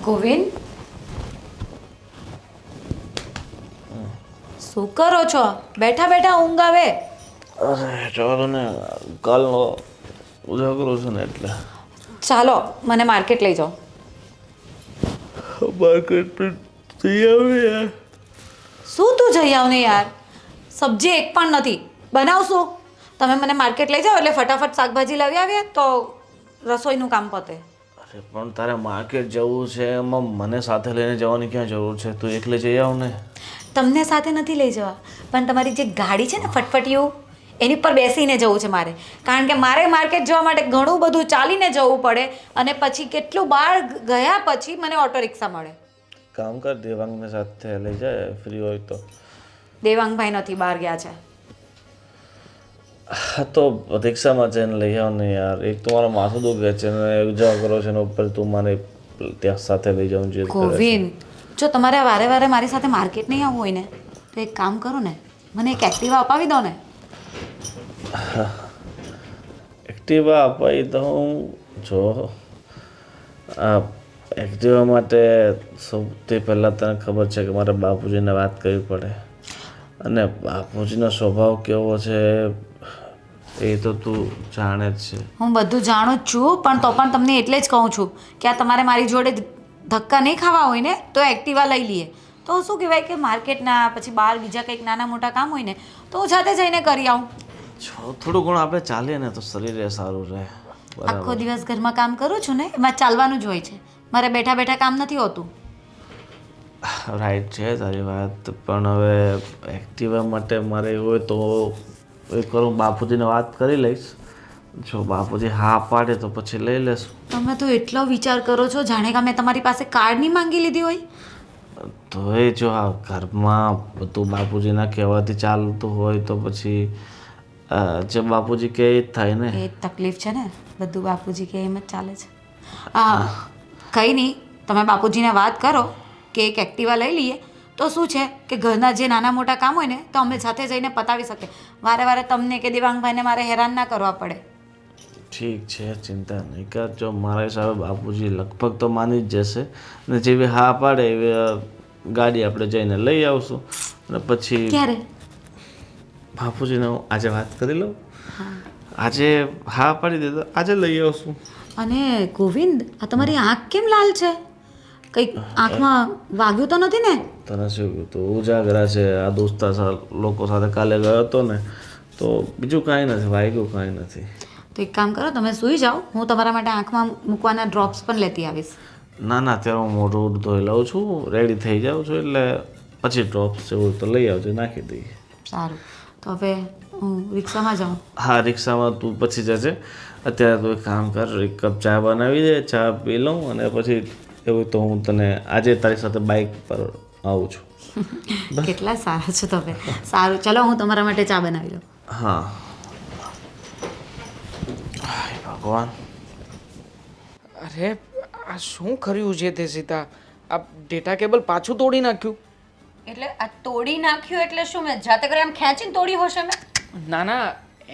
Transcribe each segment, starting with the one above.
ગોવિંદ, શું કરો છો? બેઠા બેઠા ઊંઘ આવે? અરે ચાલો ને, કાલનો ઉજાગરો છે ને એટલે. ચાલો મને માર્કેટ લઈ જાઓ. માર્કેટ જઈ આવે યાર. શું તું જઈ આવ ને યાર, સબ્જી એક પણ નથી બનાવશું. તમે મને માર્કેટ લઈ જાઓ એટલે ફટાફટ શાકભાજી લાવી આવીએ તો રસોઈનું કામ પતે. અરે પણ તારે માર્કેટ જવું છે, એમાં મને સાથે લઈને જવાની ક્યાં જરૂર છે? તું એકલે જઈ આવ ને. તમને સાથે નથી લઈ જવા, પણ તમારી જે ગાડી છે ને ફટફટિયું, એની પર બેસીને જવું છે મારે. કારણ કે મારે માર્કેટ જવા માટે ઘણું બધું ચાલીને જવું પડે અને પછી કેટલું બહાર ગયા પછી મને ઓટો રિક્ષા મળે. કામ કર, દેવાંગને સાથે લઈ જાય ફ્રી હોય તો. દેવાંગભાઈ નથી, બહાર ગયા છે. હા તો રિક્ષામાં જઈને લઈ આવ ને યાર. એક તો મારો માથું દુખે છે ને ઉજાગરો છે ને ઉપર તું મને ત્યાં સાથે લઈ જાઉં છે. ગોવિંદ, જો તમારે વારે વારે મારી સાથે માર્કેટ નહીં આવવું હોય ને તો એક કામ કરો ને, મને એક એક્ટિવા અપાવી દો ને. એક્ટિવા અપાવી દઉં? જો આ એક્ટિવા માટે સૌથી પહેલાં તને ખબર છે કે મારે બાપુજીને વાત કરવી પડે, અને બાપુજીનો સ્વભાવ કેવો છે એ તો તું જાણે જ છે. હું બધું જાણું જ છું, પણ તો પણ તમને એટલે જ કહું છું કે આ તમારે મારી જોડે ધક્કા નહીં ખાવા હોય ને તો એક્ટિવા લઈ લઈએ. તો શું કહેવાય કે માર્કેટના પછી બહાર બીજા કંઈક નાના મોટા કામ હોય ને તો હું જાતે જઈને કરી આવું. થોડું ઘણું આપણે ચાલીએ ને તો શરીરે સારું રહે. આખો દિવસ ઘરમાં કામ કરું છું ને, એમાં ચાલવાનું જ હોય છે. મારે બેઠા બેઠા કામ નથી હોતું. રાઈટ છે તારી વાત, પણ હવે એક્ટિવા માટે મારે એવું હોય તો એકવાર હું બાપુજીને વાત કરી લઈશ. જો બાપુજી હા પાડે તો પછી લઈ લેશું. તમે તો એટલો વિચાર કરો છો જાણે કે મેં તમારી પાસે કાર્ડ નહીં માંગી લીધી હોય. તો એ જો આ ઘરમાં બધું બાપુજીના કહેવાથી ચાલતું હોય તો પછી જે બાપુજી કહે એ જ થાય ને. એ તકલીફ છે ને, બધું બાપુજી કે એમ જ ચાલે છે. હા, કંઈ નહીં, તમે બાપુજીને વાત કરો કે એક એક્ટિવા લઈ લઈએ તો શું છે કે ઘરના જે નાના મોટા કામ હોય ને તો અમે સાથે જઈને પતાવી શકીએ. વારે વારે તમને કે દેવાંગભાઈને મારે હેરાન ના કરવા પડે. ઠીક છે, ચિંતા નહીં કર. જો મારા હિસાબે બાપુજી લગભગ તો માની જ જશે, અને જેવી હા પાડે એવી ગાડી આપણે જઈને લઈ આવશું. અને પછી ક્યારે? બાપુજીને હું આજે વાત કરી લઉં. આજે હા પાડી દે તો આજે લઈ આવશું. અને ગોવિંદ, આ તમારી આંખ કેમ લાલ છે? કંઈક આંખમાં વાગ્યું તો નથી ને? તને શું કહ્યું તું? ઉજાગરા છે. આ દોસ્તા લોકો સાથે કાલે ગયો હતો ને, તો બીજું કાંઈ નથી વાગ્યું, કાંઈ નથી. તો એક કામ કરો, તમે સૂઈ જાઓ, હું તમારા માટે આંખમાં મૂકવાના ડ્રોપ્સ પણ લેતી આવીશ. ના ના, અત્યારે હું મોઢું ધોઈ લઉં છું, રેડી થઈ જાઉં છું, એટલે પછી ડ્રોપ્સ જેવું તો લઈ આવજો, નાખી દઈએ. સારું, તો હવે હું રિક્ષામાં જાઉં. હા, રિક્ષામાં તું પછી જજે. અત્યારે તું એક કામ કર, એક કપ ચા બનાવી દે, ચા પી લઉં, અને પછી એવું તો હું તને આજે તારી સાથે બાઇક પર આવું છું. કેટલા સારા છો તમે. સારું, ચલો હું તમારા માટે ચા બનાવી લઉં. હા. ભગવાન, અરે આ શું કર્યું છે તે સીતા? આ ડેટા કેબલ પાછું તોડી નાખ્યું? એટલે આ તોડી નાખ્યું એટલે શું? મેં જાતે કરી આમ ખેંચીને તોડી હશે મેં? ના ના,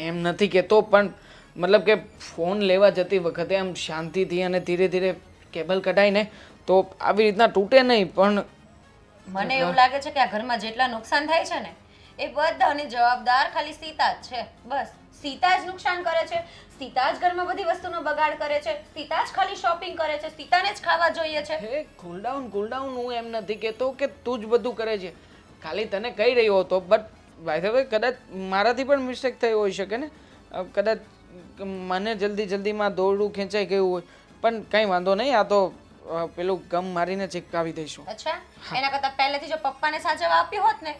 એમ નથી કહેતો, પણ મતલબ કે ફોન લેવા જતી વખતે આમ શાંતિથી અને ધીરે ધીરે કેબલ કઢાઈને તો આવી રીતના તૂટે નહીં. પણ મને એવું લાગે છે કે આ ઘરમાં જેટલા નુકસાન થાય છે ને એ બધાની જવાબદાર ખાલી સીતા જ છે. બસ સીતા જ નુકસાન કરે છે, સીતા જ ઘરમાં બધી વસ્તુનો બગાડ કરે છે, સીતા જ ખાલી શોપિંગ કરે છે, સીતાને જ ખાવા જોઈએ છે. હે કૂલ ડાઉન, હું એમ નથી કહેતો કે તું જ બધું કરે છે. ખાલી તને કહી રહ્યો હતો, બટ બાય ધ વે કદાચ મારાથી પણ મિસ્ટેક થઈ હોઈ શકે ને. કદાચ મને જલ્દીમાં દોરડું ખેંચાઈ ગયું હોય, પણ કંઈ વાંધો નહીં. આ તો પેલું ગમ મારીને ચીપકાવી દઈશું. અચ્છા, એના કરતા પહેલેથી જો પપ્પાને સાચવવા આપ્યું હોત ને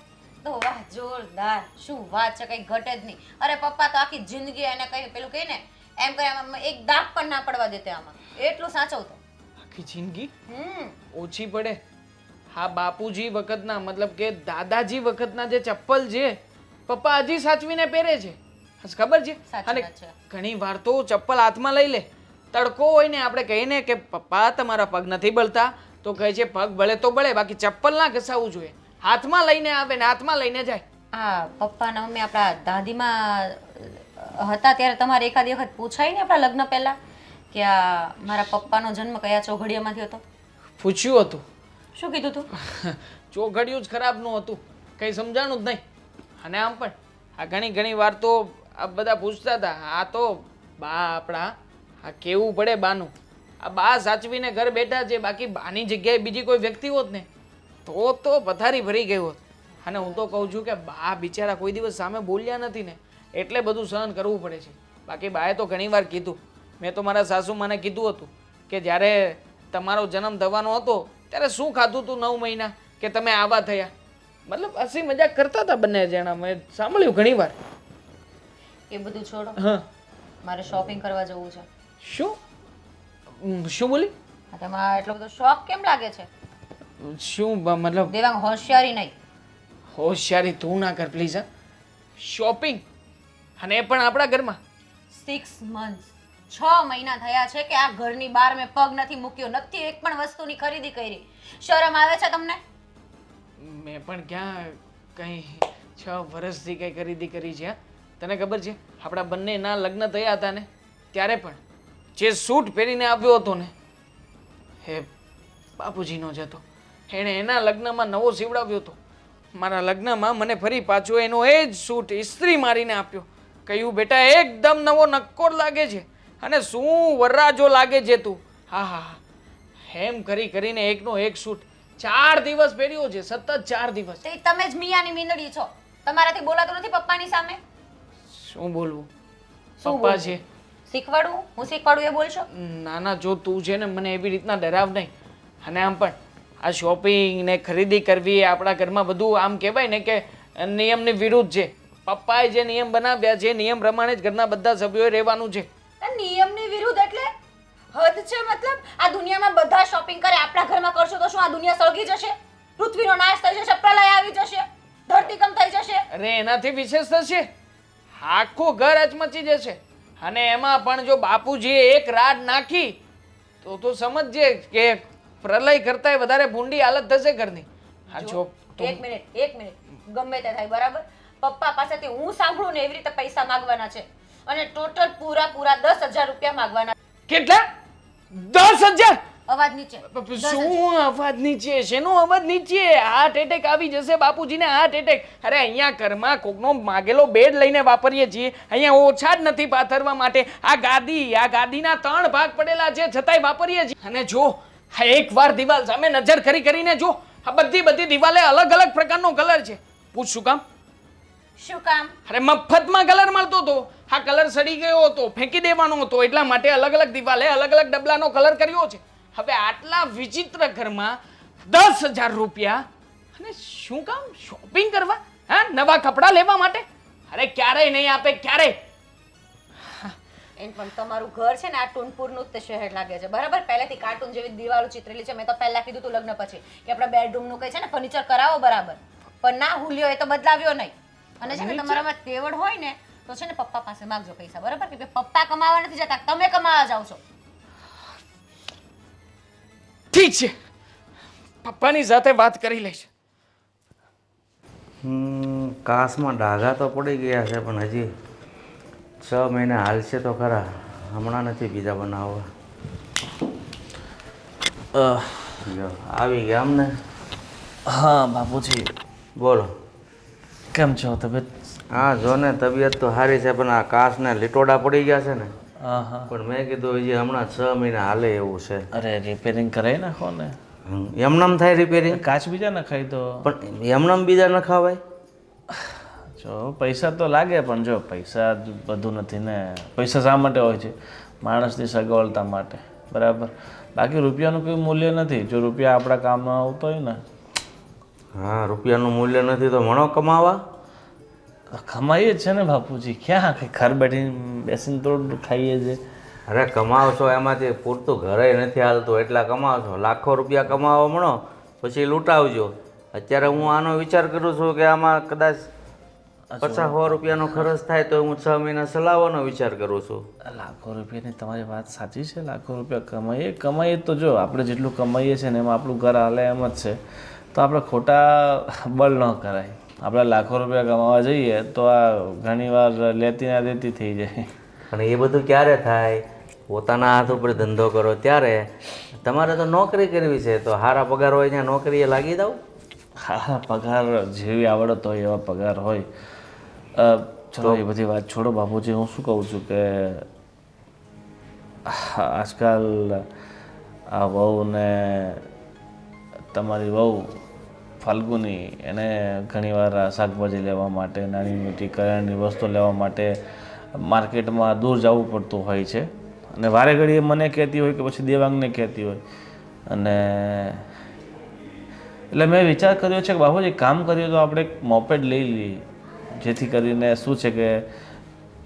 તો વાહ, જોરદાર. શું વાત છે, કઈ ઘટે જ નહીં. અરે પપ્પા તો આખી જિંદગી એને કઈ પેલું કહે ને એમ કરે આમાં એક દાગ પણ ના પડવા દેતે આમાં, એટલું સાચવતો. આખી જિંદગી ઓછી પડે. હા, બાપુજી વખતના મતલબ કે દાદાજી વખતના જે ચપ્પલ છે પપ્પા હજી સાચવીને પહેરે છે, ખબર છે? અને ઘણી વાર તો ચપ્પલ હાથમાં લઈ લે, તડકો હોય ને આપણે કહીએ ને કે પપ્પા તમારા પગ નથી બળતા, તો કહે છે પગ બળે તો બળે, બાકી ચપ્પલ ના ઘસાવવું જોઈએ. હાથમાં લઈને આવે ને હાથમાં લઈને જાય. હા, પપ્પાના મમ્મી આપણા દાદીમાં હતા ત્યારે તમારે એકાદી વખત પૂછાય ને આપણા લગ્ન પહેલા કે આ મારા પપ્પાનો જન્મ કયા ચોઘડિયામાંથી હતો? પૂછ્યું હતું. શું કીધું તું? ચોઘડિયું જ ખરાબનું હતું, કંઈ સમજાણું જ નહીં. અને આમ પણ આ ઘણી વાર તો આ બધા પૂછતા હતા, આ તો બા આપણા, આ કેવું પડે બાનું, આ બા સાચવીને ઘર બેઠા છે, બાકી બાની જગ્યાએ બીજી કોઈ વ્યક્તિ હોત ને તો પથારી ભરી ગઈ હોત. અને હું તો કહું છું કે બા બિચારા કોઈ દિવસ સામે બોલ્યા નથી ને એટલે બધું સહન કરવું પડે છે. બાકી બાએ તો ઘણીવાર કીધું, મેં તો મારા સાસુમાને કીધું હતું કે જ્યારે તમારો જન્મ થવાનો હતો ત્યારે શું ખાધું તું 9 મહિના કે તમે આવા થયા. મતલબ હસી મજાક કરતા હતા બંને જણા, મેં સાંભળ્યું ઘણીવાર. એ બધું છોડો, હા, મારે શોપિંગ કરવા જવું છે. શું બોલી? આ તમારો એટલો બધો શોખ કેમ લાગે છે? શું મતલબ? દેવાંગ, હોશિયારી નહીં. હોશિયારી તું ના કર પ્લીઝ. હા, શોપિંગ, અને એ પણ આપણા ઘરમાં. 6 months, 6 મહિના થયા છે કે આ ઘરની બહાર મેં પગ નથી મૂક્યો, નથી એક પણ વસ્તુની ખરીદી કરી. શરમ આવે છે તમને? મેં પણ ક્યાં કંઈ 6 વર્ષથી કંઈ ખરીદી કરી છે? હા? તને ખબર છે આપણા બંનેના લગ્ન થયા હતા ને ત્યારે પણ જે સૂટ પહેરીને આવ્યો હતો ને એ બાપુજીનો જ હતો. એણે એના લગ્નમાં નવો સીવડાવ્યો હતો. મારા લગ્નમાં મને ફરી પાછો એનો એ જ સૂટ ઇસ્ત્રી મારીને આપ્યો. કહ્યું બેટા એકદમ નવો નક્કોર લાગે છે અને શું વરરાજો લાગે છે તું. હા હા હા, એમ કરીને એકનો એક સૂટ 4 દિવસ પહેર્યો છે, સતત 4 દિવસ. તે તમે જ મિયાની મીંદડી છો, તમારાથી બોલાતું નથી પપ્પાની સામે. શું બોલવું? શું પપ્પા બોલવું? છે. શીખવાડું? હું શીખવાડું એ બોલશો? ના ના, જો તું છે ને મને એવી રીતના ડરાવ નહીં. અને આમ પણ આ શોપિંગ ને ખરીદી કરવી એ આપણા ઘરમાં બધું આમ કહેવાય ને કે નિયમની વિરુદ્ધ છે. પપ્પાએ જે નિયમ બનાવ્યા છે નિયમ પ્રમાણે જ ઘરના બધા સભ્યોએ રહેવાનું છે. નિયમની વિરુદ્ધ એટલે હદ છે. મતલબ આ દુનિયામાં બધા શોપિંગ કરે, આપણા ઘરમાં કરશો તો શું આ દુનિયા સળગી જશે? પૃથ્વીનો નાશ થઈ જશે, પ્રલય આવી જશે, ધરતીકંપ થઈ જશે? અરે એનાથી વિશેષ થશે, આખું ઘર અચમચી જશે. અને એમાં પણ જો બાપુજીએ એક રાડ નાખી તો સમજજે કે પ્રલય કરતાંય વધારે ભૂંડી હાલત થશે ઘરની. હા જો એક મિનિટ ગમે તે થાય બરાબર, પપ્પા પાસેથી હું સાંભળું ને એવી રીતે પૈસા માંગવાના છે અને ટોટલ પૂરા 10,000 રૂપિયા માંગવાના. કેટલા? 10,000? અવાજ નીચે. શું અવાજ નીચે? શેનો અવાજ નીચે? હાર્ટ એટેક આવી જશે બાપુજીને, હાર્ટ એટેક. અરે અહીંયા ઘરમાં કોકનો માગેલો બેડ લઈને વાપરીએ છીએ, અહીંયા ઓછા જ નથી પાથરવા માટે. આ ગાદીના 3 ભાગ પડેલા છે છતાંય વાપરીએ છીએ. અને જો એકવાર દિવાલ સામે નજર કરીને જો, આ બધી દિવાલે અલગ અલગ પ્રકારનો કલર છે. પૂછ શું કામ? શું કામ? અરે મફતમાં કલર મળતો હતો, આ કલર સડી ગયો હતો, ફેંકી દેવાનો હતો, એટલા માટે અલગ અલગ દિવાલે અલગ અલગ ડબલાનો કલર કર્યો છે. હવે આટલા વિચિત્ર ઘરમાં 10,000 રૂપિયા અને શું કામ? શોપિંગ કરવા? હા, નવા કપડાં લેવા માટે? અરે ક્યારેય નહીં આપે, ક્યારેય. એમ પણ તમારું ઘર છે ને આ ટૂનપુરનું જ શહેર લાગે છે બરાબર. પહેલેથી કાર્ટૂન જેવી દિવાલો ચિત્રેલી છે. મેં તો પહેલા કીધું તું લગ્ન પછી કે આપણા બેડરૂમનું કઈ છે ને ફર્નિચર કરાવો બરાબર, પણ ના હુલ્યો એ તો બદલાવ્યો નહીં. અને છે ને તમારામાં તેવડ હોય ને તો છે ને પપ્પા પાસે માંગજો પૈસા બરાબર, કે પપ્પા કમાવા નથી જતા, તમે કમાવા જાવ છો. ઠીક છે, પપ્પાની સાથે વાત કરી લઈશ. કાસમાં ડાઘા તો પડી ગયા છે પણ હજી 6 મહિના હાલશે તો ખરા. હમણાં નથી બીજા બનાવવા. જો આવી ગયા અમને. હા બાપુજી, બોલો. કેમ છો? તબિયત? હા જો ને તબિયત તો સારી છે પણ આ કાસને લીટોડા પડી ગયા છે ને. હા હા. પણ મેં કીધું હજી હમણાં 6 મહિના હાલે એવું છે. અરે રિપેરિંગ કરાવી નાખો ને. એમનામ થાય રિપેરિંગ? કાચ બીજા નખાઈ દો. પણ એમનામ બીજા ન ખાવાય? જો પૈસા તો લાગે પણ જો પૈસા જ બધું નથી ને. પૈસા શા માટે હોય છે? માણસની સગવડતા માટે, બરાબર. બાકી રૂપિયાનું કોઈ મૂલ્ય નથી જો રૂપિયા આપણા કામમાં આવતો હોય ને. હા, રૂપિયાનું મૂલ્ય નથી તો મણો કમાવા? કમાઈએ જ છે ને બાપુજી, ક્યાં ઘર બેસીને તો ખાઈએ છે. અરે કમાવશો એમાંથી પૂરતું ઘરે નથી હાલતું એટલા કમાવશો. લાખો રૂપિયા કમાવો મણો પછી લૂંટાવજો. અત્યારે હું આનો વિચાર કરું છું કે આમાં કદાચ 50-100 રૂપિયાનો ખર્ચ થાય તો હું 6 મહિના ચલાવવાનો વિચાર કરું છું. લાખો રૂપિયાની તમારી વાત સાચી છે. લાખો રૂપિયા કમાઈએ તો જો આપણે જેટલું કમાઈએ છીએ ને એમાં આપણું ઘર હાલે એમ જ છે. તો આપણે ખોટા બળ ન કરાય. આપણે લાખો રૂપિયા કમાવા જઈએ તો આ ઘણીવાર લેતી ના દેતી થઈ જાય. પણ એ બધું ક્યારે થાય? પોતાના હાથ ઉપર ધંધો કરો ત્યારે તમારે તો નોકરી કરવી છે તો સારા પગાર હોય ત્યાં નોકરીએ લાગી દઉં. હા પગાર જેવી આવડત હોય એવા પગાર હોય. ચલો એ બધી વાત છોડો બાપુજી, હું શું કહું છું કે આજકાલ આ વહુ ને તમારી વહુ ફાલ્ગુની એને ઘણીવાર શાકભાજી લેવા માટે, નાની મોટી કરિયાણાની વસ્તુ લેવા માટે માર્કેટમાં દૂર જવું પડતું હોય છે. અને વારે ઘડીએ મને કહેતી હોય કે પછી દેવાંગને કહેતી હોય. અને એટલે મેં વિચાર કર્યો છે કે બાપુજી કામ કરીએ તો આપણે એક મોપેડ લઈ લઈએ, જેથી કરીને શું છે કે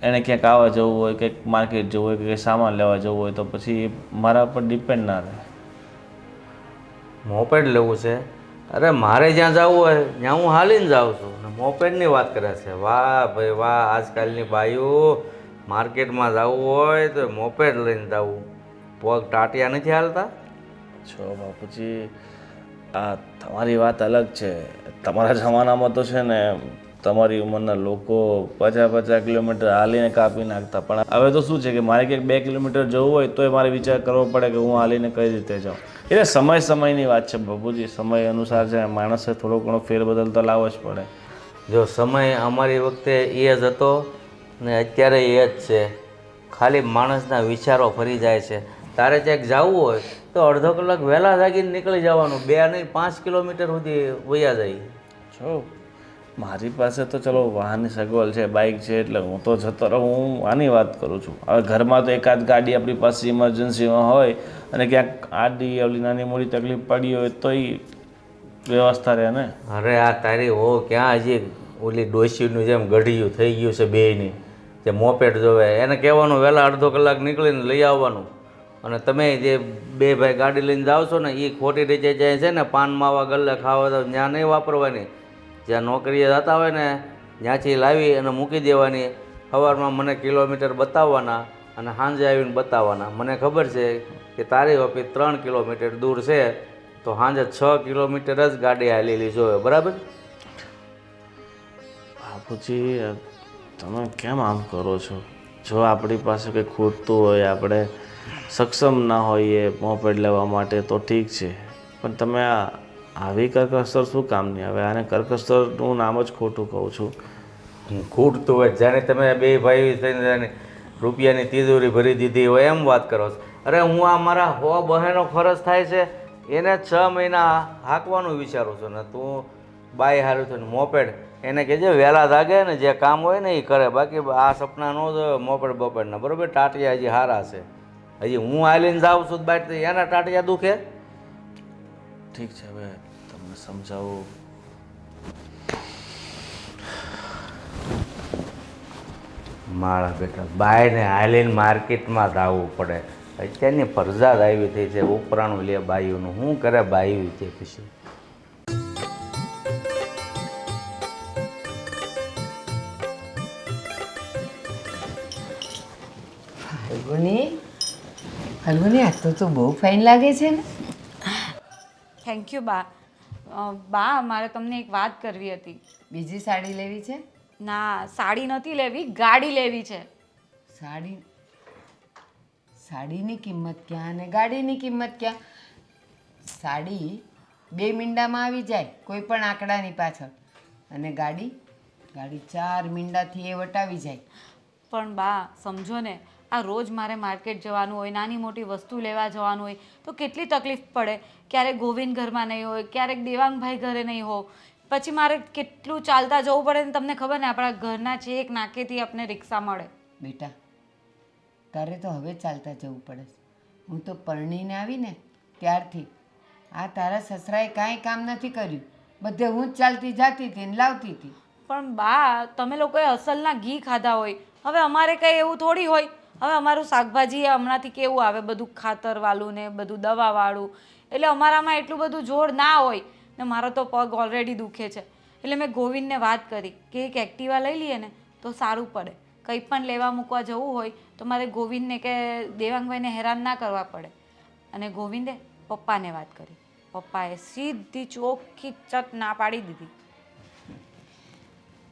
એણે ક્યાંક આવવા જવું હોય, કંઈક માર્કેટ જવું હોય, કંઈક સામાન લેવા જવું હોય તો પછી મારા પર ડિપેન્ડ ના રહે. મોપેડ લેવું છે? અરે મારે જ્યાં જવું હોય ત્યાં હું હાલીને જાઉં છું ને મોપેડની વાત કરે છે. વાહ ભાઈ વાહ, આજકાલની બાઈઓ માર્કેટમાં જવું હોય તો મોપેડ લઈને જવું, પગ ટાટિયા નથી હાલતા. છો બાપુજી, આ તમારી વાત અલગ છે. તમારા જમાનામાં તો છે ને તમારી ઉંમરના લોકો 50-50 કિલોમીટર હાલીને કાપી નાખતા, પણ હવે તો શું છે કે મારે ક્યાંક 2 કિલોમીટર જવું હોય તોય મારે વિચાર કરવો પડે કે હું હાલીને કઈ રીતે જાઉં. એટલે સમયની વાત છે બાપુજી, સમય અનુસાર છે માણસે થોડો ઘણો ફેરબદલ તો લાવવો જ પડે. જો સમય અમારી વખતે એ જ હતો ને અત્યારે એ જ છે, ખાલી માણસના વિચારો ફરી જાય છે. તારે ક્યાંક જવું હોય તો અડધો કલાક વહેલા જાગીને નીકળી જવાનું, 2 નહીં 5 કિલોમીટર સુધી વયા જાય. જો મારી પાસે તો ચલો વાહનની સગવડ છે, બાઇક છે, એટલે હું તો જતો રહું. હું આની વાત કરું છું. હવે ઘરમાં તો એકાદ ગાડી આપણી પાસે ઇમરજન્સીમાં હોય અને ક્યાંક આડી ઓલી નાની મોટી તકલીફ પડી હોય તો એ વ્યવસ્થા રહે ને. અરે આ તારી હો ક્યાં હજી ઓલી ડોશીનું જેમ ગઢિયું થઈ ગયું છે બેયની, જે મોપેડ જોવે એને કહેવાનું વહેલા અડધો કલાક નીકળીને લઈ આવવાનું. અને તમે જે 2 ભાઈ ગાડી લઈને જાઓ છો ને એ ખોટી રીતે જાય છે ને પાન માવા ગલ્લે ખાવા તો ત્યાં નહીં વાપરવાની. જ્યાં નોકરીએ જતા હોય ને ત્યાંથી લાવી અને મૂકી દેવાની. સવારમાં મને કિલોમીટર બતાવવાના અને સાંજે આવીને બતાવવાના. મને ખબર છે કે તારી ઓફિસ 3 કિલોમીટર દૂર છે તો સાંજે 6 કિલોમીટર જ ગાડી હાલેલી જોવે, બરાબર? બાપુજી તમે કેમ આમ કરો છો? જો આપણી પાસે કંઈ ખૂટતું હોય, આપણે સક્ષમ ના હોઈએ મોપેડ લેવા માટે તો ઠીક છે, પણ તમે આવી કરકસર શું કામની? હવે આને કરકસરનું નામ જ ખોટું કહું છું. ખૂટતું હોય જાણે તમે 2 ભાઈ થઈને રૂપિયાની તિજોરી ભરી દીધી હોય એમ વાત કરો છો. અરે હું આ મારા 100 બહેનો ખર્ચ થાય છે એને 6 મહિના હાંકવાનું વિચારું છું ને તું બાય હારું છે ને મોપેડ એને કહેજે વહેલા જાગે ને જે કામ હોય ને એ કરે. બાકી આ સપના ન જોવે મોપેડ બપેડના, બરાબર? ટાટિયા હજી સારા છે. હજી હું હાલીને જાઉં છું બાય એના ટાટિયા દુખે. ઠીક છે, હવે તમને સમજાવું. મારા બેટા બાયને હાલીને માર્કેટમાં જવું પડે. અત્યારની ફરજાદ આવી થઈ છે, ઉપરાણું લે બાયુનું. શું કરે બાયુ છે પછી? ફલ્ગુની આજ તો તું બહુ ફાઇન લાગે છે ને. થેન્ક યુ બા. બા મારે તમને એક વાત કરવી હતી. બીજી સાડી લેવી છે? ના, સાડી નથી લેવી, ગાડી લેવી છે. સાડીની કિંમત ક્યાં અને ગાડીની કિંમત ક્યાં? સાડી 2 મીંડામાં આવી જાય કોઈ પણ આંકડાની પાછળ, અને ગાડી 4 મીંડાથી એ વટાવી જાય. પણ બા સમજો ને, આ રોજ મારે માર્કેટ જવાનું હોય, નાની મોટી વસ્તુ લેવા જવાનું હોય તો કેટલી તકલીફ પડે. ક્યારેક ગોવિંદ ઘરમાં નહીં હોય, ક્યારેક દેવાંગભાઈ ઘરે નહીં હોય, પછી મારે કેટલું ચાલતા જવું પડે ને. તમને ખબર ને આપણા ઘરના છેક નાકેથી આપણે રિક્ષા મળે. બેટા તારે તો હવે ચાલતા જવું પડે છે. હું તો પરણીને આવીને ત્યારથી આ તારા સસરાએ કાંઈ કામ નથી કર્યું, બધે હું જ ચાલતી જતી હતી ને લાવતી હતી. પણ બા તમે લોકોએ અસલના ઘી ખાધા હોય, હવે અમારે કંઈ એવું થોડી હોય. હવે અમારું શાકભાજી હમણાંથી કેવું આવે, બધું ખાતરવાળું ને બધું દવાવાળું, એટલે અમારામાં એટલું બધું જોર ના હોય ને. મારો તો પગ ઓલરેડી દુખે છે. એટલે મેં ગોવિંદને વાત કરી કે એક એક્ટિવા લઈ લઈએ ને તો સારું પડે. કંઈ પણ લેવા મૂકવા જવું હોય તો મારે ગોવિંદને કે દેવાંગભાઈને હેરાન ના કરવા પડે. અને ગોવિંદે પપ્પાને વાત કરી, પપ્પાએ સીધી ચોખ્ખી ચટ ના પાડી દીધી.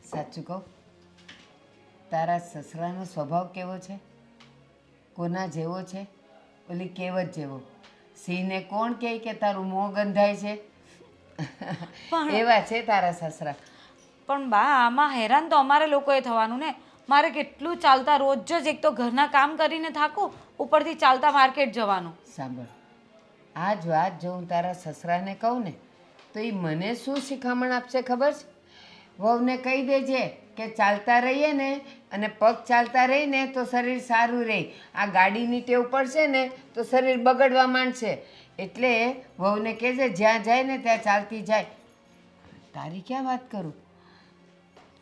સાચું કહું, તારા સસરાનો સ્વભાવ કેવો છે? કોના જેવો છે? ઓલી કહેવત જેવો, સિંહને કોણ કહે કે તારું મોં ગંધાય છે? એવા છે તારા સસરા. પણ બા આમાં હેરાન તો અમારે લોકોએ થવાનું ને. મારે કેટલું ચાલતા રોજ જ એક તો ઘરના કામ કરીને થાકું, ઉપરથી ચાલતા માર્કેટ જવાનું. સાંભળ, આ જ વાત જો હું તારા સસરાને કહું ને તો એ મને શું શિખામણ આપશે ખબર છે? વહુને કહી દેજે કે ચાલતા રહીએ ને અને પગ ચાલતા રહીને તો શરીર સારું રહે. આ ગાડીની ટેવ પડશે ને તો શરીર બગડવા માંડશે. એટલે વહુને કહેજે જ્યાં જાય ને ત્યાં ચાલતી જાય. તારી ક્યાં વાત કરું?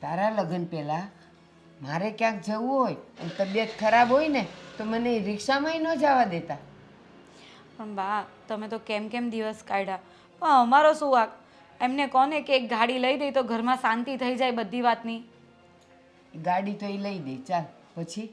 તારા લગ્ન પહેલાં મારે ક્યાંક જવું હોય અને તબિયત ખરાબ હોય ને તો મને રિક્ષામાંય ન જવા દેતા. પણ બા તમે તો કેમ કેમ દિવસ કાઢ્યા, પણ અમારો શું વાંક? એમને કોને કે એક ગાડી લઈ દઈ તો ઘરમાં શાંતિ થઈ જાય બધી વાતની. ગાડી તો એ લઈ દે, ચાલ પછી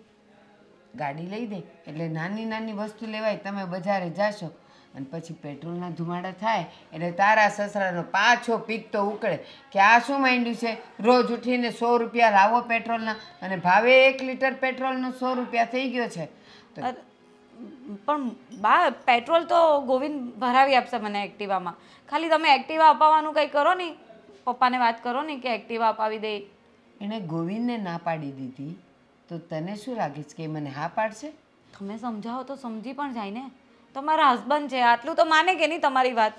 ગાડી લઈ દે એટલે નાની નાની વસ્તુ લેવાય. તમે બજારે જાશો અને પછી પેટ્રોલના ધુમાડા થાય એટલે તારા સસરાનો પાછો પીક તો ઉકળે કે આ શું માંડ્યું છે, રોજ ઉઠીને 100 રૂપિયા લાવો પેટ્રોલના, અને ભાવે 1 લીટર પેટ્રોલનો 100 રૂપિયા થઈ ગયો છે. તો પણ બા પેટ્રોલ તો ગોવિંદ ભરાવી આપશે મને એક્ટિવામાં. ખાલી તમે એક્ટિવા અપાવવાનું કંઈ કરો નહીં, પપ્પાને વાત કરો નહીં કે એક્ટિવા અપાવી દે. એણે ગોવિંદને ના પાડી દીધી તો તને શું લાગે છે કે એ મને હા પાડશે? તમે સમજાવો તો સમજી પણ જાય ને. તમારા હસબન્ડ છે, આટલું તો માને કે નહીં તમારી વાત?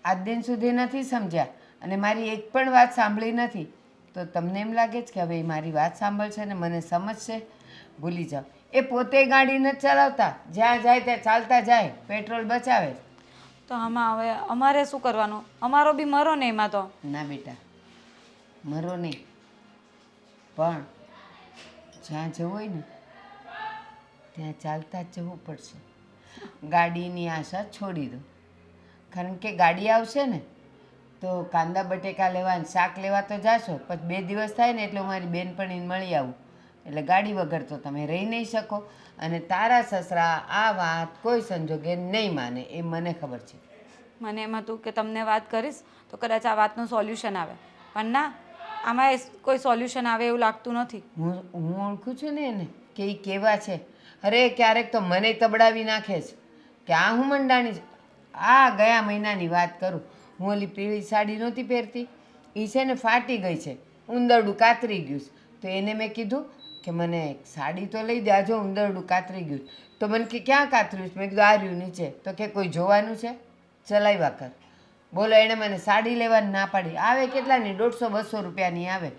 આજ દિન સુધી નથી સમજ્યા અને મારી એક પણ વાત સાંભળી નથી. તો તમને એમ લાગે છે કે હવે એ મારી વાત સાંભળશે ને મને સમજશે? ભૂલી જાઓ. એ પોતે ગાડી નથી ચલાવતા, જ્યાં જાય ત્યાં ચાલતા જાય, પેટ્રોલ બચાવે. તો આમાં હવે અમારે શું કરવાનું? અમારો બી મરો ને એમાં તો. ના બેટા, મરો નહીં, પણ જ્યાં જવું હોય ને ત્યાં ચાલતા જ જવું પડશે. ગાડીની આશા છોડી દો, કારણ કે ગાડી આવશે ને તો કાંદા બટેકા લેવા અને શાક લેવા તો જાશો, પછી 2 દિવસ થાય ને એટલે હું મારી બેનપણીને મળી આવું. એટલે ગાડી વગર તો તમે રહી નહીં શકો. અને તારા સસરા આ વાત કોઈ સંજોગે નહીં માને, એ મને ખબર છે. મને એમ હતું કે તમને વાત કરીશ તો કદાચ આ વાતનું સોલ્યુશન આવે, પણ ના, આમાં કોઈ સોલ્યુશન આવે એવું લાગતું નથી. હું ઓળખું છું ને એને કે એ કેવા છે. અરે ક્યારેક તો મને તબડાવી નાખે છે કે આ હું મંડાણી છે. આ ગયા મહિનાની વાત કરું, હું ઓલી પીળી સાડી નહોતી પહેરતી, એ છે ને ફાટી ગઈ છે, ઉંદરડું કાતરી ગયું છે. તો એને મેં કીધું કે મને એક સાડી તો લઈ દે, આ જો ઉંદરડું કાતરી ગયું. તો મને કે ક્યાં કાતર્યું છે? મેં કીધું આ રહ્યું નીચે. તો કે કોઈ જોવાનું છે? ચલાવ્યા કર. બોલો, એણે મને સાડી લેવાની ના પાડી. આવે કેટલાની? 150-200 રૂપિયાની આવે,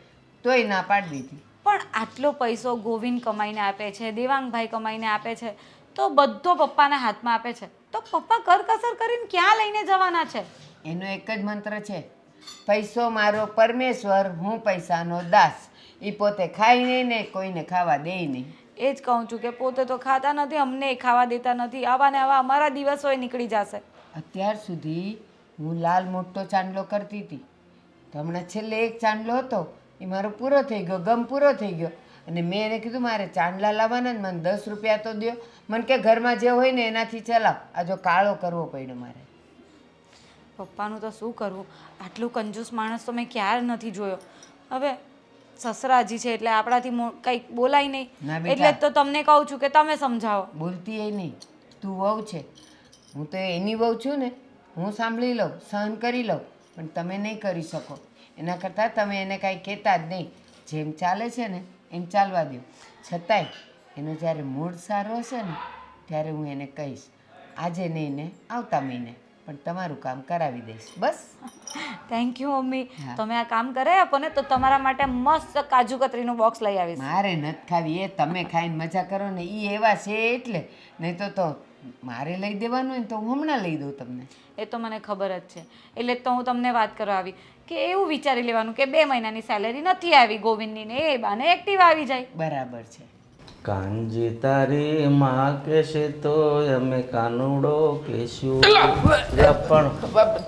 તોય ના પાડી દીધી. પણ આટલો પૈસો ગોવિંદ કમાઈને આપે છે, દેવાંગભાઈ કમાઈને આપે છે, તો બધો પપ્પાના હાથમાં આપે છે, તો પપ્પા કરકસર કરીને ક્યાં લઈને જવાના છે? એનો એક જ મંત્ર છે, પૈસો મારો પરમેશ્વર, હું પૈસાનો દાસ. એ પોતે ખાય નહીં ને કોઈને ખાવા દે નહીં. એ જ કહું છું કે પોતે તો ખાતા નથી, અમને ખાવા દેતા નથી. આવા ને આવા અમારા દિવસો નીકળી જશે. અત્યાર સુધી હું લાલ મોટો ચાંદલો કરતી હતી, તો હમણાં છેલ્લે એક ચાંદલો હતો એ મારો પૂરો થઈ ગયો, ગમ પૂરો થઈ ગયો. અને મેં એને કીધું મારે ચાંદલા લાવવાના ને મને 10 રૂપિયા તો દો. મને કે ઘરમાં જે હોય ને એનાથી ચલાવ. આ જો કાળો કરવો પડ્યો મારે. પપ્પાનું તો શું કરવું? આટલું કંજૂસ માણસ તો મેં ક્યારે નથી જોયો. હવે સસરાજી છે એટલે આપણાથી કંઈક બોલાય નહીં, ના બેટા. એટલે જ તો તમને કહું છું કે તમે સમજાવો. બોલતી એ નહીં, તું વહુ છે, હું તો એની વહુ છું ને, હું સાંભળી લઉં, સહન કરી લઉં, પણ તમે નહીં કરી શકો. એના કરતાં તમે એને કાંઈ કહેતા જ નહીં, જેમ ચાલે છે ને એમ ચાલવા દો. છતાંય એનો જ્યારે મૂડ સારો હશે ને ત્યારે હું એને કહીશ, આજે નહીં ને આવતા મહિને, પણ તમારું કામ કરાવી દઈશ. બસ. Thank you mummy. તમે આ કામ કરાવી આપો ને તો તમારા માટે મસ્ત કાજુ કતરીનું બોક્સ લઈ આવીશ. મારે નથી ખાવી, એ તમે ખાઈને મજા કરો ને, એ એવા છે એટલે. નહીં તો મારે લઈ દેવાનું હોય ને તો હું હમણાં લઈ દઉં તમને. એ તો મને ખબર જ છે, એટલે જ તો હું તમને વાત કરવા આવી કે એવું વિચારી લેવાનું કે 2 મહિનાની સેલેરી નથી આવી ગોવિંદની ને એ બાને એક્ટિવ આવી જાય. બરાબર છે. કાનજી તારી માં કહેશે તો અમે કાનુડો કહેશું. પણ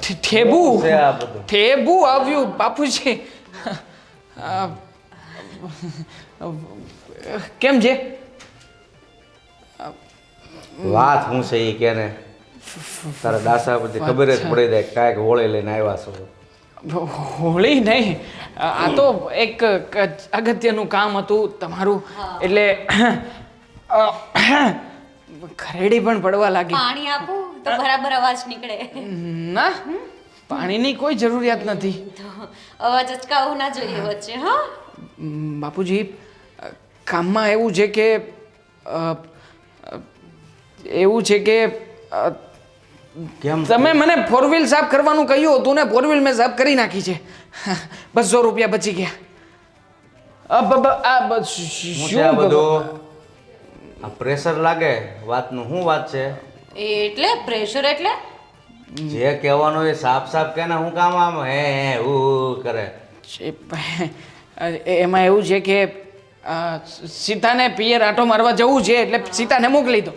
ઠેબુ છે આ બધું. ઠેબુ આવ્યું બાપુજી. કેમ છે? વાત હું છે એ કે ને તારા દાસા પછી ખબર જ પડી જાય કાંઈક હોળી લઈને આવ્યા છો. હોળી નહીં, આ તો એક અગત્યનું કામ હતું તમારું, એટલે ખરેડી પણ પડવા લાગી. પાણી આપું તો બરાબર અવાજ નીકળે. ના, પાણીની કોઈ જરૂરિયાત નથી. તો અવાજ અચકાવવું ના જોઈએ વચ્ચે. હા, બાપુજી, કામમાં એવું છે કે કેમ તમે મને 4 વ્હીલ સાફ કરવાનું કહ્યું હતું ને 4 વ્હીલ મેં સાફ કરી નાખી છે. 200 રૂપિયા બચી ગયા. શું છે આ બધું? આ પ્રેશર લાગે વાતનું શું વાત છે? એટલે પ્રેશર એટલે જે કહેવાનું એ સાફ સાફ કે હું કામ આમ હે ઉ કરે? એમાં એવું છે કે સીતાને પિયર આંટો મારવા જવું છે એટલે સીતાને મોકલી દો.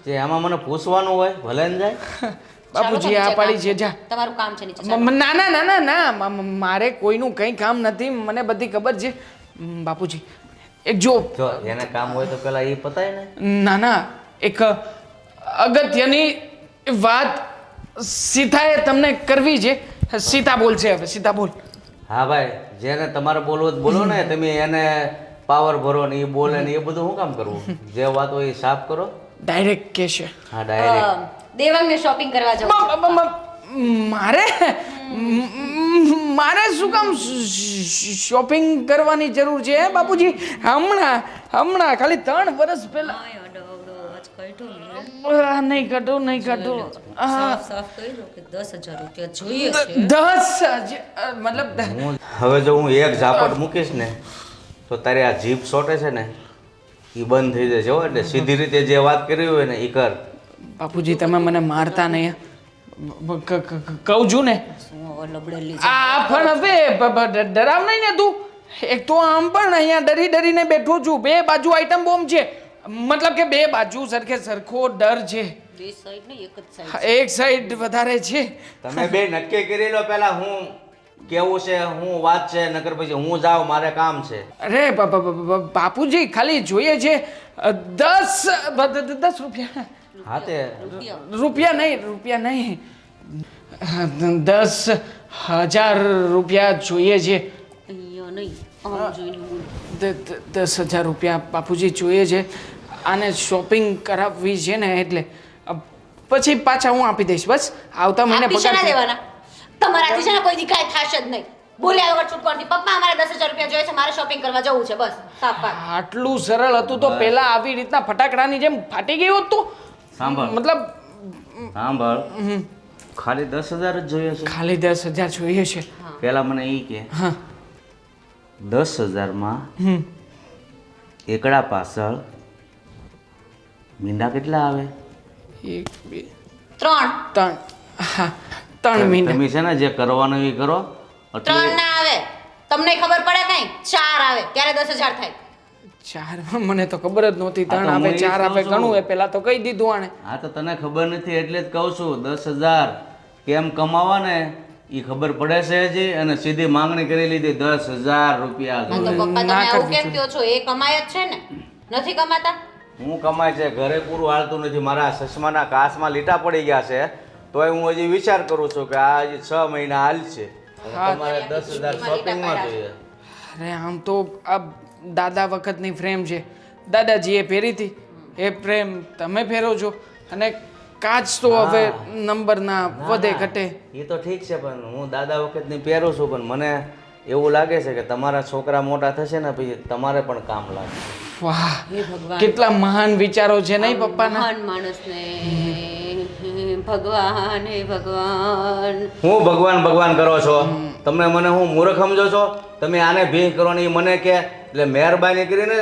જે આમાં મને પૂછવાનું હોય ભલે ને જાય. બાપુજી આ પાડી છે જા. તમારું કામ છે નીચે. ના ના ના ના ના મારે કોઈનું કંઈ કામ નથી, મને બધી ખબર છે. બાપુજી એક જો એને કામ હોય તો પેલા એ પતાય ને. ના ના એક અગત્યની વાત સીતાએ તમને કરવી છે. સીતા બોલ છે, હવે સીતા બોલ. હા ભાઈ, જેને તમારે બોલવું તો બોલો ને. તમે એને પાવર ભરો ને એ બોલે ને એ બધું શું કામ કરવું? જે વાત હોય એ સાફ કરો. ડાયરેક્ટ કહેશે. હા, ડાયરેક્ટ. દેવાંગને શોપિંગ કરવા જવું છે. મારે શું કામ શોપિંગ કરવાની જરૂર છે બાપુજી? હમણાં ખાલી 3 વર્ષ પહેલા. નહીં કાઢું. સાફ કરી લો કે 10,000 રૂપિયા જોઈએ છે. 10,000 મતલબ હવે જો હું એક ઝાપટ મૂકીશ ને તો તારી આ જીભ સોટે છે ને એ બંધ થઈ જશે હો. એટલે સીધી રીતે જે વાત કરી હોય ને એ કર. બાપુજી તમે મને મારતા નહીં. કહું છું ને આ પણ હવે ડરાવ નહીં ને તું. એક તો આમ પણ અહીંયા ડરીને બેઠો છું. 2 બાજુ આઈટમ બોમ્બ છે, મતલબ કે 2 બાજુ સરખો ડર છે. બે સાઈડ ને એક જ સાઈડ. એક સાઈડ વધારે છે. તમે બે નક્કી કરી લો પેલા હું કેવું છે, હું વાત છે, નકર પછી હું જાઉં, મારે કામ છે. અરે બાપુજી ખાલી જોઈએ છે 10 રૂપિયા. હા તે રૂપિયા નહીં 10,000 રૂપિયા જોઈએ છે. અહીંયા નહીં, આમ જોઈને બોલ. 10,000 રૂપિયા બાપુજી જોઈએ છે. આને શોપિંગ કરાવવી છે ને એટલે પછી પાછા હું આપી દઈશ. બસ આવતા મહિને આપી છે ના પગાર. દેવાના? તમારાથી છે ને કોઈ દી કાંઈ થશે જ નહીં. બોલ્યા વગર છૂટકો નથી. પપ્પા અમારે 10,000 રૂપિયા જોઈએ છે, મારે શોપિંગ કરવા જવું છે. બસ સાફ વાત. આટલું સરળ હતું તો પેલા આવી રીતના ફટાકડાની જેમ ફાટી ગયું હોત તો. સાંભળ મતલબ ખાલી 10,000 જ જોઈએ છે? ખાલી 10,000 જોઈએ છે. પેલા મને એ કે હા 10,000 એકડા પાછળ મીંડા કેટલા આવે? 1 2 3 3 હા 3 મહિના. તમે છે ને જે કરવાનું એ કરો. 3 ના આવે. તમને ખબર પડે કઈ? 4 આવે ત્યારે 10,000 થાય. 4 મને તો ખબર જ નહોતી. 3 તો આવે હું એ 4 આવે કહું ઘણું છું. એ પેલા તો કહી દીધું આણે. હા તો તને ખબર નથી એટલે જ કહું છું. 10,000 કેમ કમાવા ને એ ખબર પડે છે હજી. અને સીધી માંગણી કરી લીધી 10,000 રૂપિયા હા તો જોઈએ. પપ્પા તમે ના આવું કરવી કેમ કહો છો? એ કમાય જ છે ને, નથી કમાતા? હું કમાય છે, ઘરે પૂરું હાલતું નથી. મારા ચશ્માના કાચમાં લીટા પડી ગયા છે તોય હું હજી વિચાર કરું છું કે આ હજી 6 મહિના હાલશે. હા. તમારે 10,000 શોપિંગમાં જોઈએ. અરે આમ તો આ દાદા વખતની ફ્રેમ છે, દાદાજીએ પહેરી હતી એ ફ્રેમ તમે પહેરો છો. અને કાચ તો હવે નંબરના વધે ઘટે. એ તો ઠીક છે પણ હું દાદા વખતની પહેરું છું. પણ મને એવું લાગે છે કે તમારા છોકરા મોટા થશે ને પછી તમારે પણ કામ લાગશે. વાહ હે ભગવાન. કેટલા મહાન વિચારો છે નહીં પપ્પાના. મહાન માણસને ભગવાન હે ભગવાન. હું ભગવાન કરો છો? તમે મને હું મૂર્ખ સમજો છો? તમે આને ભીખ કરો ને ઈ મને કે એટલે મહેરબાની કરીને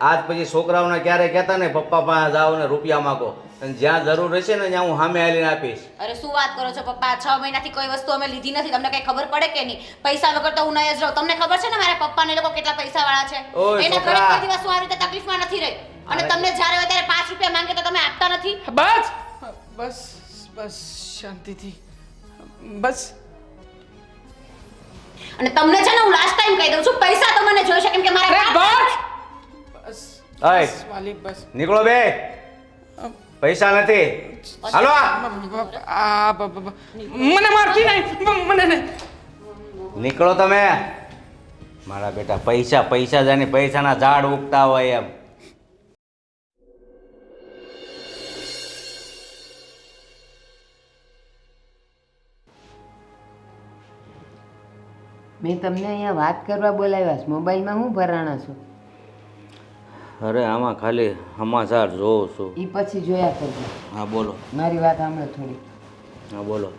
આજ પછી છોકરાઓને ક્યારે કહેતા ને પપ્પા પાસે જાઓ ને રૂપિયા માગો. અને જ્યાં જરૂર રહેશે ને ત્યાં હું સામે આલીને આપીશ. અરે શું વાત કરો છો પપ્પા? 6 મહિનાથી કોઈ વસ્તુ અમે લીધી નથી. તમને કઈ ખબર પડે કે નહીં? પૈસા વગર તો હું નહીં જ રહું. તમને ખબર છે ને મારા પપ્પાને લોકો કેટલા પૈસા વાળા છે. ઓય એના ઘરે છોકરા. કોઈ દિવસ હું આવી રીતે તકલીફમાં નથી રહી. અને તમને જ્યારે હોય ત્યારે 5 રૂપિયા માંગે તો તમે આપતા નથી. બસ બસ બસ શાંતિથી બસ. અને તમને છે ને હું લાસ્ટ ટાઈમ કહી દઉં છું, પૈસા તો મને જોઈશે કેમ કે અરે મારા બસ બસ અય બસ, વાલી બસ. નીકળો બે. પૈસા નથી. હાલો મને મારતી નહીં મને નહીં. નીકળો તમે. મારા બેટા પૈસા જાની પૈસાના ઝાડ ઉગતા હોય એમ. મેં તમને અહીંયા વાત કરવા બોલાવ્યા છે, મોબાઈલમાં હું ભરાણા છો? અરે આમાં ખાલી સમાચાર જોઉં છું. એ પછી જોયા કરજો. હા બોલો. મારી વાત સાંભળો થોડી. હા બોલો.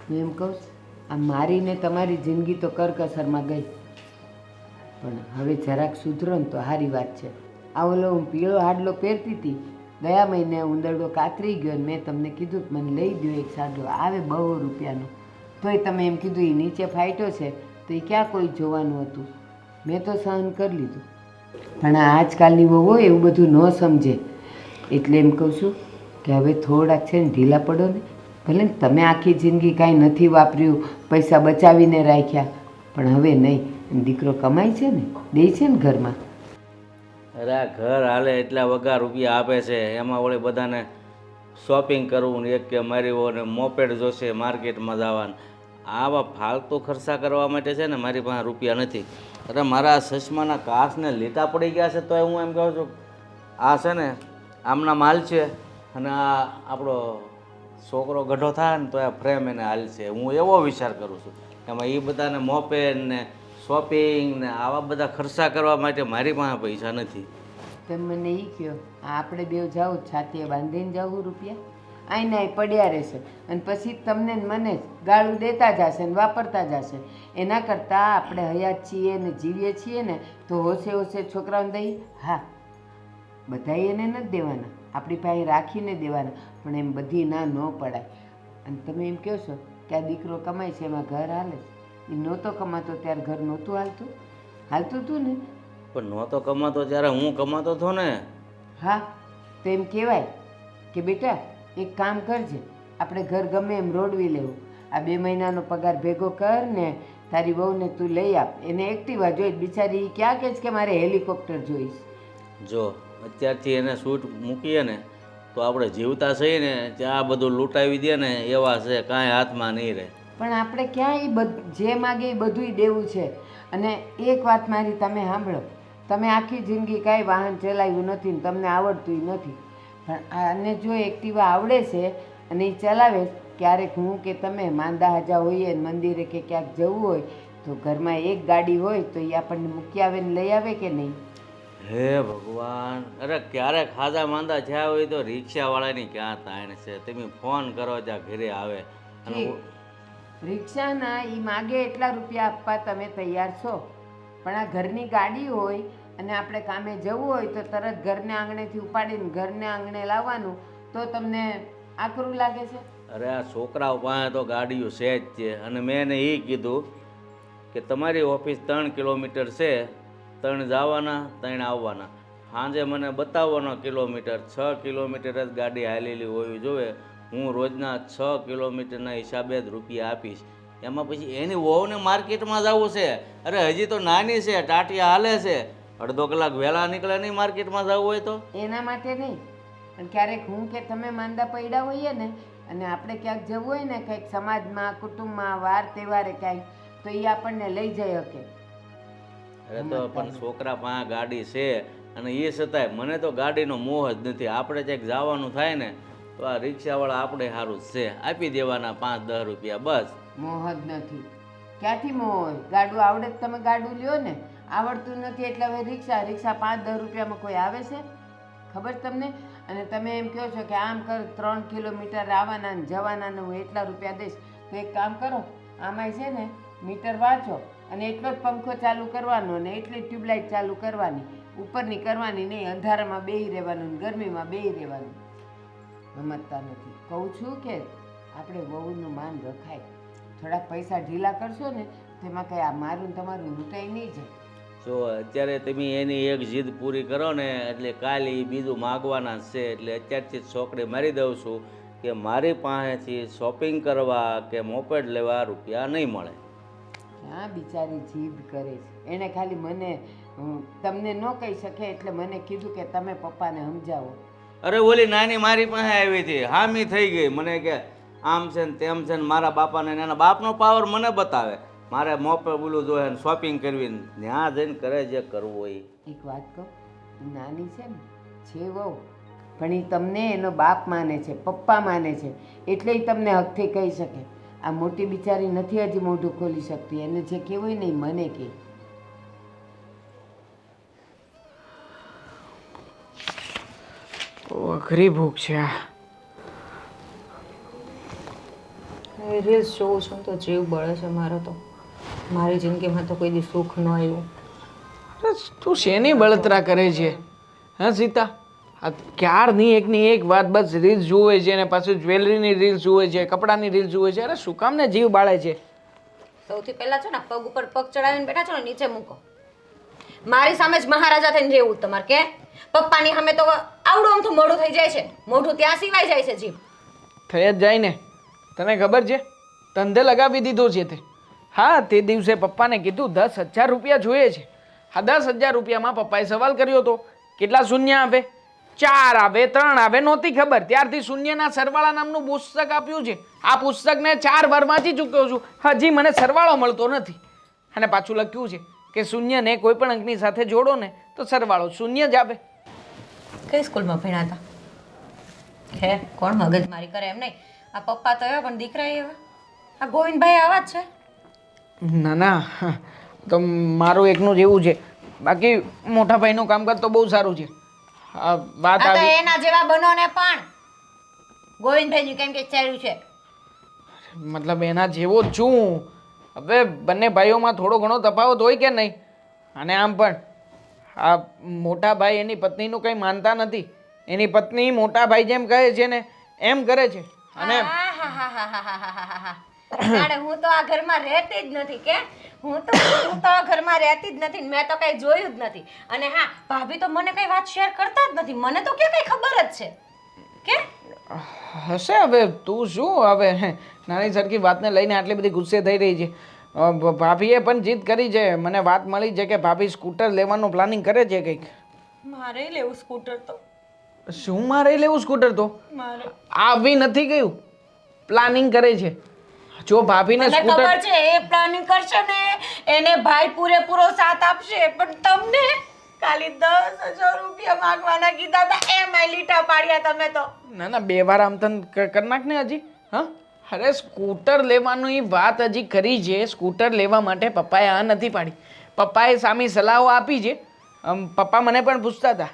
હું એમ કહું છું, આ મારીને તમારી જિંદગી તો કરકસરમાં ગઈ, પણ હવે જરાક સુધરો ને તો સારી વાત છે. આ ઓલો હું પીળો હાડલો પહેરતી હતી, ગયા મહિને ઉંદરડો કાતરી ગયો ને મેં તમને કીધું કે મને લઈ દો એક સાડલો, આવે 200 રૂપિયાનો. તોય તમે એમ કીધું એ નીચે ફાટ્યો છે તો એ ક્યાં કોઈ જોવાનું હતું. મેં તો સહન કરી લીધું, પણ આ આજકાલની વહુઓ એવું બધું ન સમજે. એટલે એમ કહું છું કે હવે થોડાક છે ને ઢીલા પડો ને. ભલે ને તમે આખી જિંદગી કાંઈ નથી વાપર્યું, પૈસા બચાવીને રાખ્યા, પણ હવે નહીં. દીકરો કમાય છે ને, દે છે ને ઘરમાં. અરે આ ઘર હાલે એટલા વગા રૂપિયા આપે છે, એમાં વળી બધાને શોપિંગ કરવું ને એક કે મારી વહુને મોપેડ જોશે માર્કેટમાં જવાનું. આવા ફાલતુ ખર્ચા કરવા માટે છે ને મારી પાસે રૂપિયા નથી. અરે મારા ચશ્માના કાચને લીટા પડી ગયા છે તો હું એમ કહું છું આ છે ને આમના માલ છે, અને આ આપણો છોકરો ગઢો થાય ને તો આ ફ્રેમ એને હાલ છે. હું એવો વિચાર કરું છું એમાં એ બધાને મોપેડ ને શોપિંગ ને આવા બધા ખર્ચા કરવા માટે મારી પાસે પૈસા નથી. તમે મને એ કહો, આપણે બેવ જાવું છાતીએ બાંધીને જવું રૂપિયા? આઈને અહીં પડ્યા રહેશે અને પછી તમને ને મને જ ગાળું દેતા જશે ને વાપરતા જશે. એના કરતાં આપણે હયાત છીએ ને જીવીએ છીએ ને તો હોશે હોશે છોકરાઓને દઈએ. હા, બધાય એને નથી દેવાના, આપણી પાસે રાખીને દેવાના, પણ એમ બધી ના ન પડાય. અને તમે એમ કહો છો કે આ દીકરો કમાય છે એમાં ઘર હાલે છે. એ નહોતો કમાતો ત્યારે ઘર નહોતું હાલતું? હાલતું હતું ને. પણ નહોતો કમાતો ત્યારે હું કમાતો હતો ને. હા, તો એમ કહેવાય કે બેટા એક કામ કરજે, આપણે ઘર ગમે એમ રોડવી લેવું, આ 2 મહિનાનો પગાર ભેગો કર ને તારી વહુને તું લઈ આપ. એને એક્ટિવા જોઈશ, બિચારી ક્યાં કહે છે કે મારે હેલિકોપ્ટર જોઈશ. જો અત્યારથી એને છૂટ મૂકીએ ને તો આપણે જીવતા છીએ ને ત્યાં બધું લૂંટાવી દે ને એવા છે, કાંઈ હાથમાં નહીં રહે. પણ આપણે ક્યાં જે માગે એ બધુંય દેવું છે. અને એક વાત મારી તમે સાંભળો, તમે આખી જિંદગી કાંઈ વાહન ચલાવ્યું નથી ને તમને આવડતું નથી, પણ આને જો એક્ટિવા આવડે છે અને એ ચલાવે, ક્યારેક હું કે તમે માંદા હાજા હોઈએ ને મંદિરે કે ક્યાંક જવું હોય તો ઘરમાં એક ગાડી હોય તો એ આપણને મૂકી આવે ને લઈ આવે કે નહીં? હે ભગવાન! અરે ક્યારેક ખાધા માંદા થયા હોય તો રિક્ષાવાળાની ક્યાં તાણ છે, તમે ફોન કરો ત્યાં ઘરે આવે. અને રિક્ષાના એ માગે એટલા રૂપિયા આપવા તમે તૈયાર છો, પણ આ ઘરની ગાડી હોય અને આપણે કામે જવું હોય તો તરત ઘરને આંગણેથી ઉપાડીને ઘરને આંગણે લાવવાનું, તો તમને આકરું લાગે છે? અરે આ છોકરાઓ પાસે તો ગાડીઓ છે જ છે, અને મેં એને એ કીધું કે તમારી ઓફિસ 3 કિલોમીટર છે, 3 જવાના 3 આવવાના. સાંજે મને બતાવવાનો કિલોમીટર, 6 કિલોમીટર જ ગાડી હાલેલી હોવી જોઈએ. હું રોજના 6 કિલોમીટરના હિસાબે જ રૂપિયા આપીશ. એમાં પછી એની વહુને માર્કેટમાં જવું છે. અરે હજી તો નાની છે, ટાટિયા હાલે છે, અડધો કલાક વહેલા નીકળે નહીં માર્કેટમાં જવું હોય તો. એના માટે નહીં, પણ ક્યારેક હું કે તમે માંદા પડ્યા હોઈએ ને અને આપણે ક્યાંક જવું હોય ને કંઈક સમાજમાં, કુટુંબમાં, વાર તહેવારે ક્યાંક, તો એ આપણને લઈ જઈ શકે. અરે તો પણ છોકરા પાસે ગાડી છે, અને એ છતાંય મને તો ગાડીનો મોહ જ નથી. આપણે ક્યાંક જવાનું થાય ને તો આ રિક્ષાવાળા આપણે સારું જ છે, આપી દેવાના 5-10 રૂપિયા બસ. મોહ જ નથી. ક્યાંથી મોહ હોય? ગાડું આવડે જ તમે ગાડું લ્યો ને, આવડતું નથી એટલે હવે રિક્ષા 5-10 રૂપિયામાં કોઈ આવે છે? ખબર તમને? અને તમે એમ કહો છો કે આમ કર 3 કિલોમીટર આવવાના ને જવાના ને હું એટલા રૂપિયા દઈશ, તો એક કામ કરો, આમાંય છે ને મીટર વાંચો અને એટલો જ પંખો ચાલુ કરવાનો ને એટલી ટ્યુબલાઇટ ચાલુ કરવાની, ઉપરની કરવાની નહીં. અંધારામાં બેસી રહેવાનું ને ગરમીમાં બેસી રહેવાનું. સમજતા નથી. કહું છું કે આપણે વહુનું માન રખાય. થોડાક પૈસા ઢીલા કરશો ને તેમાં કંઈ આ મારું ને તમારું લૂંટાઈ નહીં જાય. જો અત્યારે તમે એની એક જીદ પૂરી કરો ને એટલે કાલે એ બીજું માગવાના છે. એટલે અત્યારથી જ છોકરી મારી દઉં છું કે મારી પાસેથી શોપિંગ કરવા કે મોપેડ લેવા રૂપિયા નહીં મળે. ક્યાં બિચારી જીદ કરે છે. એણે ખાલી મને તમને ન કહી શકે એટલે મને કીધું કે તમે પપ્પાને સમજાવો. અરે ઓલી નાની મારી પાસે આવી હતી, હામી થઈ ગઈ, મને કે આમ છે ને તેમ છે ને મારા બાપાને એના બાપનો પાવર મને બતાવે. મારે મોપે બોલું જોઈએ ને શોપિંગ કરવી ને ત્યાં જઈને કરે જે કરવું હોય. એક વાત કહું, નાની છે ને છે વહુ, પણ એ તમને એનો બાપ માને છે, પપ્પા માને છે, એટલે એ તમને હકથી કહી શકે. આ મોટી બિચારી નથી હજી મોઢું ખોલી શકતી, એને જે કહેવું નહીં મને કે. અઘરી ભૂખ છે આ. રીલ્સ જોઉં છું તો જીવ બળે છે મારો તો. મારી જિંદગીમાં તો કોઈ દી સુખ ન આવ્યું. અરે તું શેની બળતરા કરે છે હા સીતા? આ ક્યારની એકની એક વાત બસ રીલ્સ જુએ છે ને પાછું જ્વેલરીની રીલ્સ જુએ છે, કપડાની રીલ્સ જુએ છે. અરે શું કામ ને જીવ બાળે છે? સૌથી પહેલા છે ને પગ ઉપર પગ ચડાવીને બેઠા છો ને નીચે મૂકો. મારી સામે જ મહારાજા થઈને રહેવું તમારે કે? પપ્પાની સામે તો આવડું આમથું મોઢું થઈ જાય છે, મોઢું ત્યાં સિવાય જાય છે જીભ. થઈ જ જાય ને. તને ખબર છે ધંધે લગાવી દીધો છે તે. હા તે દિવસે પપ્પાને કીધું 10,000 રૂપિયા જોઈએ છે. હા 10,000 રૂપિયામાં પપ્પાએ સવાલ કર્યો હતો કેટલા શૂન્ય આવે? 4 આવે, 3 આવે, નહોતી ખબર. ત્યારથી શૂન્યના સરવાળા નામનું પુસ્તક આપ્યું છે. આ પુસ્તકને 4 વાર વાંચી ચૂક્યો છું, હજી મને સરવાળો મળતો નથી. અને પાછું લખ્યું છે કે શૂન્યને કોઈ પણ અંકની સાથે જોડો ને તો સરવાળો શૂન્ય જ આવે. કઈ સ્કૂલમાં ભણ્યા હતા? હે કોણ મગજ મારી કરે એમ નહીં. આ પપ્પા તો એવા પણ દીકરા એવા. આ ગોવિંદભાઈ આવા જ છે. ના ના તો મારું એકનું જ એવું છે. બાકી મોટા ભાઈનું કામકાજ તો બહુ સારું છે. આ વાત આ તો આવી એના જેવા બનો ને પણ ગોવિંદભાઈનું કેમ કે ચાલ્યું છે. મતલબ એના જેવો જ છું. હવે બંને ભાઈઓમાં થોડો ઘણો તફાવત હોય કે નહીં? અને આમ પણ આ મોટા ભાઈ એની પત્નીનું કંઈ માનતા નથી. એની પત્ની મોટા ભાઈ જેમ કહે છે ને એમ કરે છે. અને જાણે હું તો આ ઘરમાં રહેતી જ નથી કે હું તો આ ઘરમાં રહેતી જ નથી. મેં તો કઈ જોયું જ નથી. અને હા ભાભી તો મને કઈ વાત શેર કરતા જ નથી. મને તો કે કઈ ખબર જ છે કે હશે. હવે તું શું હવે નાની સરખી વાતને લઈને આટલી બધી ગુસ્સે થઈ રહી છે? ભાભીએ પણ જીદ કરી છે. મને વાત મળી છે કે ભાભી સ્કૂટર લેવાનું પ્લાનિંગ કરે છે કંઈક. મારે લેવું સ્કૂટર તો. શું મારે લેવું સ્કૂટર? તો મારે આવી નથી ગયું, પ્લાનિંગ કરે છે. જો ભાભીને મને સ્કૂટર ખબર છે એ પ્લાનિંગ કરશે ને એને ભાઈ પૂરેપૂરો સાથ આપશે. પણ તમને ખાલી 10,000 રૂપિયા માંગવાના કીધા હતા એમાંય લીટા પાડ્યા તમે તો. ના ના 2 વાર આમ તન કરી નાખ ને હજી. હા અરે સ્કૂટર લેવાની વાત હજી કરી છે. સ્કૂટર લેવા માટે પપ્પાએ આ નથી પાડી. પપ્પાએ સામી સલાહો આપી છે. પપ્પા મને પણ પૂછતા હતા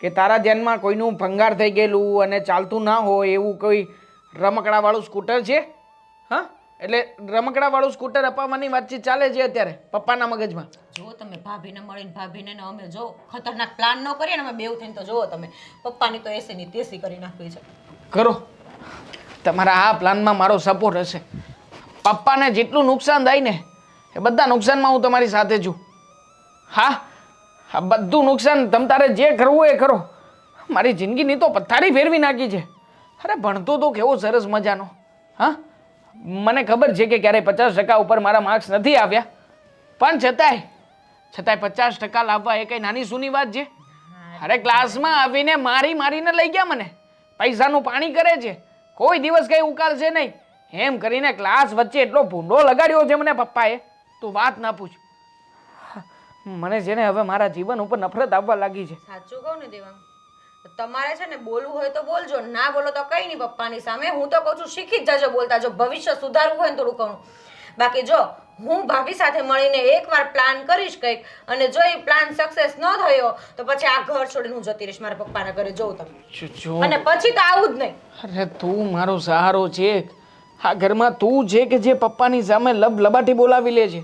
કે તારા ધ્યાનમાં કોઈનું ભંગાર થઈ ગયેલું અને ચાલતું ના હોય એવું કોઈ રમકડાવાળું સ્કૂટર છે? હા એટલે રમકડાવાળું સ્કૂટર અપાવવાની વાતચીત ચાલે છે અત્યારે પપ્પાના મગજમાં. જો તમે ભાભીને મળીને ભાભીને ને અમે જો ખતરનાક પ્લાન ન કરીએ ને અમે બેવ થઈને તો જોવો તમે પપ્પાની તો એસી ની તેસી કરી નાખવી છે. કરો તમારા આ પ્લાનમાં મારો સપોર્ટ હશે. પપ્પાને જેટલું નુકસાન થાય ને એ બધા નુકસાનમાં હું તમારી સાથે છું. હા આ બધું નુકસાન તમ તારે જે કરવું એ કરો. મારી જિંદગીની તો પથારી ફેરવી નાખી છે. અરે ભણતો તો કેવો સરસ મજાનો. હા મને ખબર છે કે ક્યારેય 50% ઉપર મારા માર્ક્સ નથી આવ્યા, પણ છતાંય 50% લાવવા એ કઈ નાની સૂની વાત છે? અરે ક્લાસમાં આવીને મારીને લઈ ગયા મને. પૈસાનું પાણી કરે છે, કોઈ દિવસ કઈ ઉકાળશે નહીં એમ કરીને ક્લાસ વચ્ચે એટલો ભૂંડો લગાડ્યો છે મને પપ્પાએ, તું વાત ના પૂછ. મને છે ને હવે મારા જીવન ઉપર નફરત આવવા લાગી છે. સાચું કહું ને દેવાંગ, તમારે છે ને બોલવું હોય તો બોલજો, ના બોલો તો કઈ નહીં પપ્પાની સામે. હું તો કહું છું શીખી જ જજો બોલતા. જો ભવિષ્ય સુધારવું હોય ને થોડું ઘણું. બાકી જો હું ભાભી સાથે મળીને એકવાર પ્લાન કરીશ કંઈક અને જો એ પ્લાન સક્સેસ ન થયો તો પછી આ ઘર છોડીને હું જતી રહીશ મારા પપ્પાના ઘરે. જોઉં તમે અને પછી તો આવું જ નહીં. અરે તું મારો સહારો છે. આ ઘરમાં તું છે કે જે પપ્પાની સામે લબાટી બોલાવી લે છે.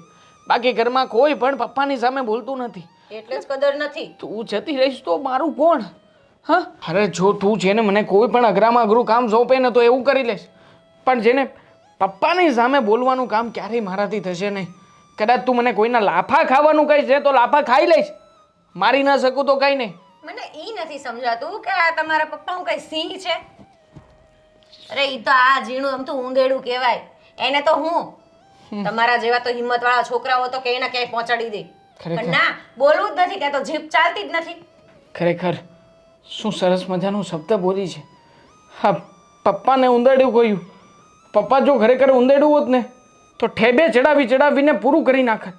બાકી ઘરમાં કોઈ પણ પપ્પાની સામે બોલતું નથી. એટલે જ કદર નથી. તું જતી રહીશ તો મારું કોણ? હા અરે જો તું છે ને મને કોઈ પણ અઘરામાં અઘરું કામ સોંપે ને તો એવું કરી લઈશ, પણ જેને પપ્પાની સામે બોલવાનું કામ ક્યારેય મારાથી થશે નહીં. કદાચ તું મને કોઈના લાફા ખાવાનું કહીશ ને તો લાફા ખાઈ લઈશ, મારી ના શકું તો કંઈ નહીં. મને ઈ નથી સમજાતું કે આ તમારા પપ્પા હું કઈ સિંહ છે? અરે ઈ તો આ ઝીણું આમ તો ઊંધેડું કહેવાય. એને તો હું તમારા જેવા તો હિંમત વાળા છોકરાઓ તો ક્યાંય ના ક્યાંય પહોંચાડી દે. પણ ના બોલવું જ નથી, ત્યાં તો જીભ ચાલતી જ નથી. ખરેખર શું સરસ મજાનો શબ્દ બોલી છે. હા પપ્પાને ઊંધેડું કહ્યું. પપ્પા જો ખરેખર ઊંધેડું હોત ને તો ઠેબે ચડાવીને પૂરું કરી નાખત.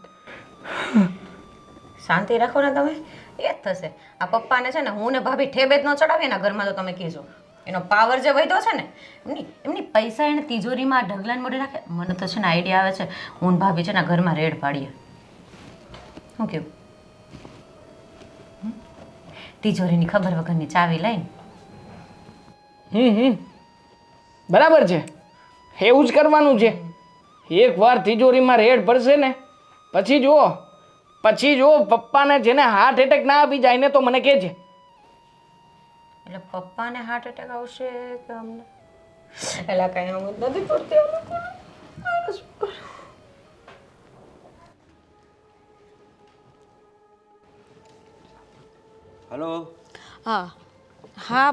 શાંતિ રાખો ને તમે, એ જ થશે. આ પપ્પાને છે ને હું ને ભાભી ઠેબે જ ન ચડાવીએ ને ઘરમાં તો તમે કહેજો. એનો પાવર જે વધ્યો છે ને એમની પૈસા એને તિજોરીમાં ઢગલાને મોઢે રાખે. મને તો છે ને આઈડિયા આવે છે, હું ને ભાભી છે ને ઘરમાં રેડ પાડીએ. શું કેવું? તિજોરીની ખબર વગરની ચાવી લઈને બરાબર છે, એવું જ કરવાનું છે. એકવાર તિજોરીમાં રેડ પડશે ને પછી જુઓ પપ્પાને જેને હાર્ટ એટેક ના આવી જાય ને તો મને કહેજે. એટલે પપ્પાને હાર્ટ એટેક આવશે કે અમને? એલા કઈ આમ નથી પડતી. હલો, હા હા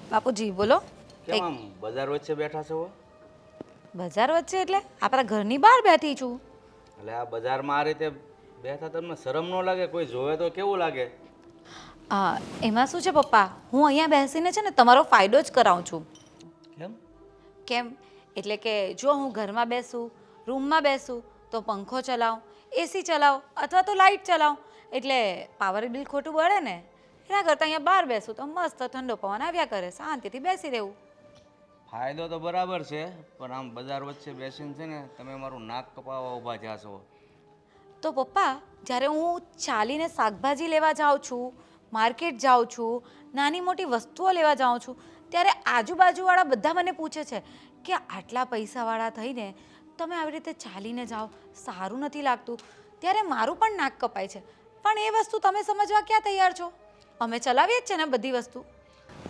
બાપુજી બોલો. કેમ આમ બજાર વચ્ચે બેઠા છો? બજાર વચ્ચે એટલે આપણા ઘરની બહાર બેઠી છું. એટલે આ બજારમાં આ રીતે બેઠા તમને શરમ ન લાગે? કોઈ જોવે તો કેવું લાગે? એમાં શું છે પપ્પા, હું અહીંયા બેસીને છે ને તમારો ફાયદો જ કરાવું છું. કેમ એટલે કે જો હું ઘરમાં બેસું, રૂમમાં બેસું તો પંખો ચલાવું, એસી ચલાવું અથવા તો લાઇટ ચલાવું, એટલે પાવર બિલ ખોટું બળે ને. એના કરતાં અહીંયા બહાર બેસું તો મસ્ત ઠંડો પવન આવ્યા કરે, શાંતિથી બેસી રહેવું. ફાયદો તો બરાબર છે, પણ આમ બજાર વચ્ચે બેસીને છે ને તમે મારું નાક કપાવવા ઊભા થયા છો. તો પપ્પા, જ્યારે હું ચાલીને શાકભાજી લેવા જાઉં છું, માર્કેટ જાઉં છું, નાની મોટી વસ્તુઓ લેવા જાઉં છું, ત્યારે આજુબાજુવાળા બધા મને પૂછે છે કે આટલા પૈસાવાળા થઈને તમે આવી રીતે ચાલીને જાઓ, સારું નથી લાગતું. ત્યારે મારું પણ નાક કપાય છે, પણ એ વસ્તુ તમે સમજવા ક્યાં તૈયાર છો? અમે ચલાવીએ જ છે ને બધી વસ્તુ.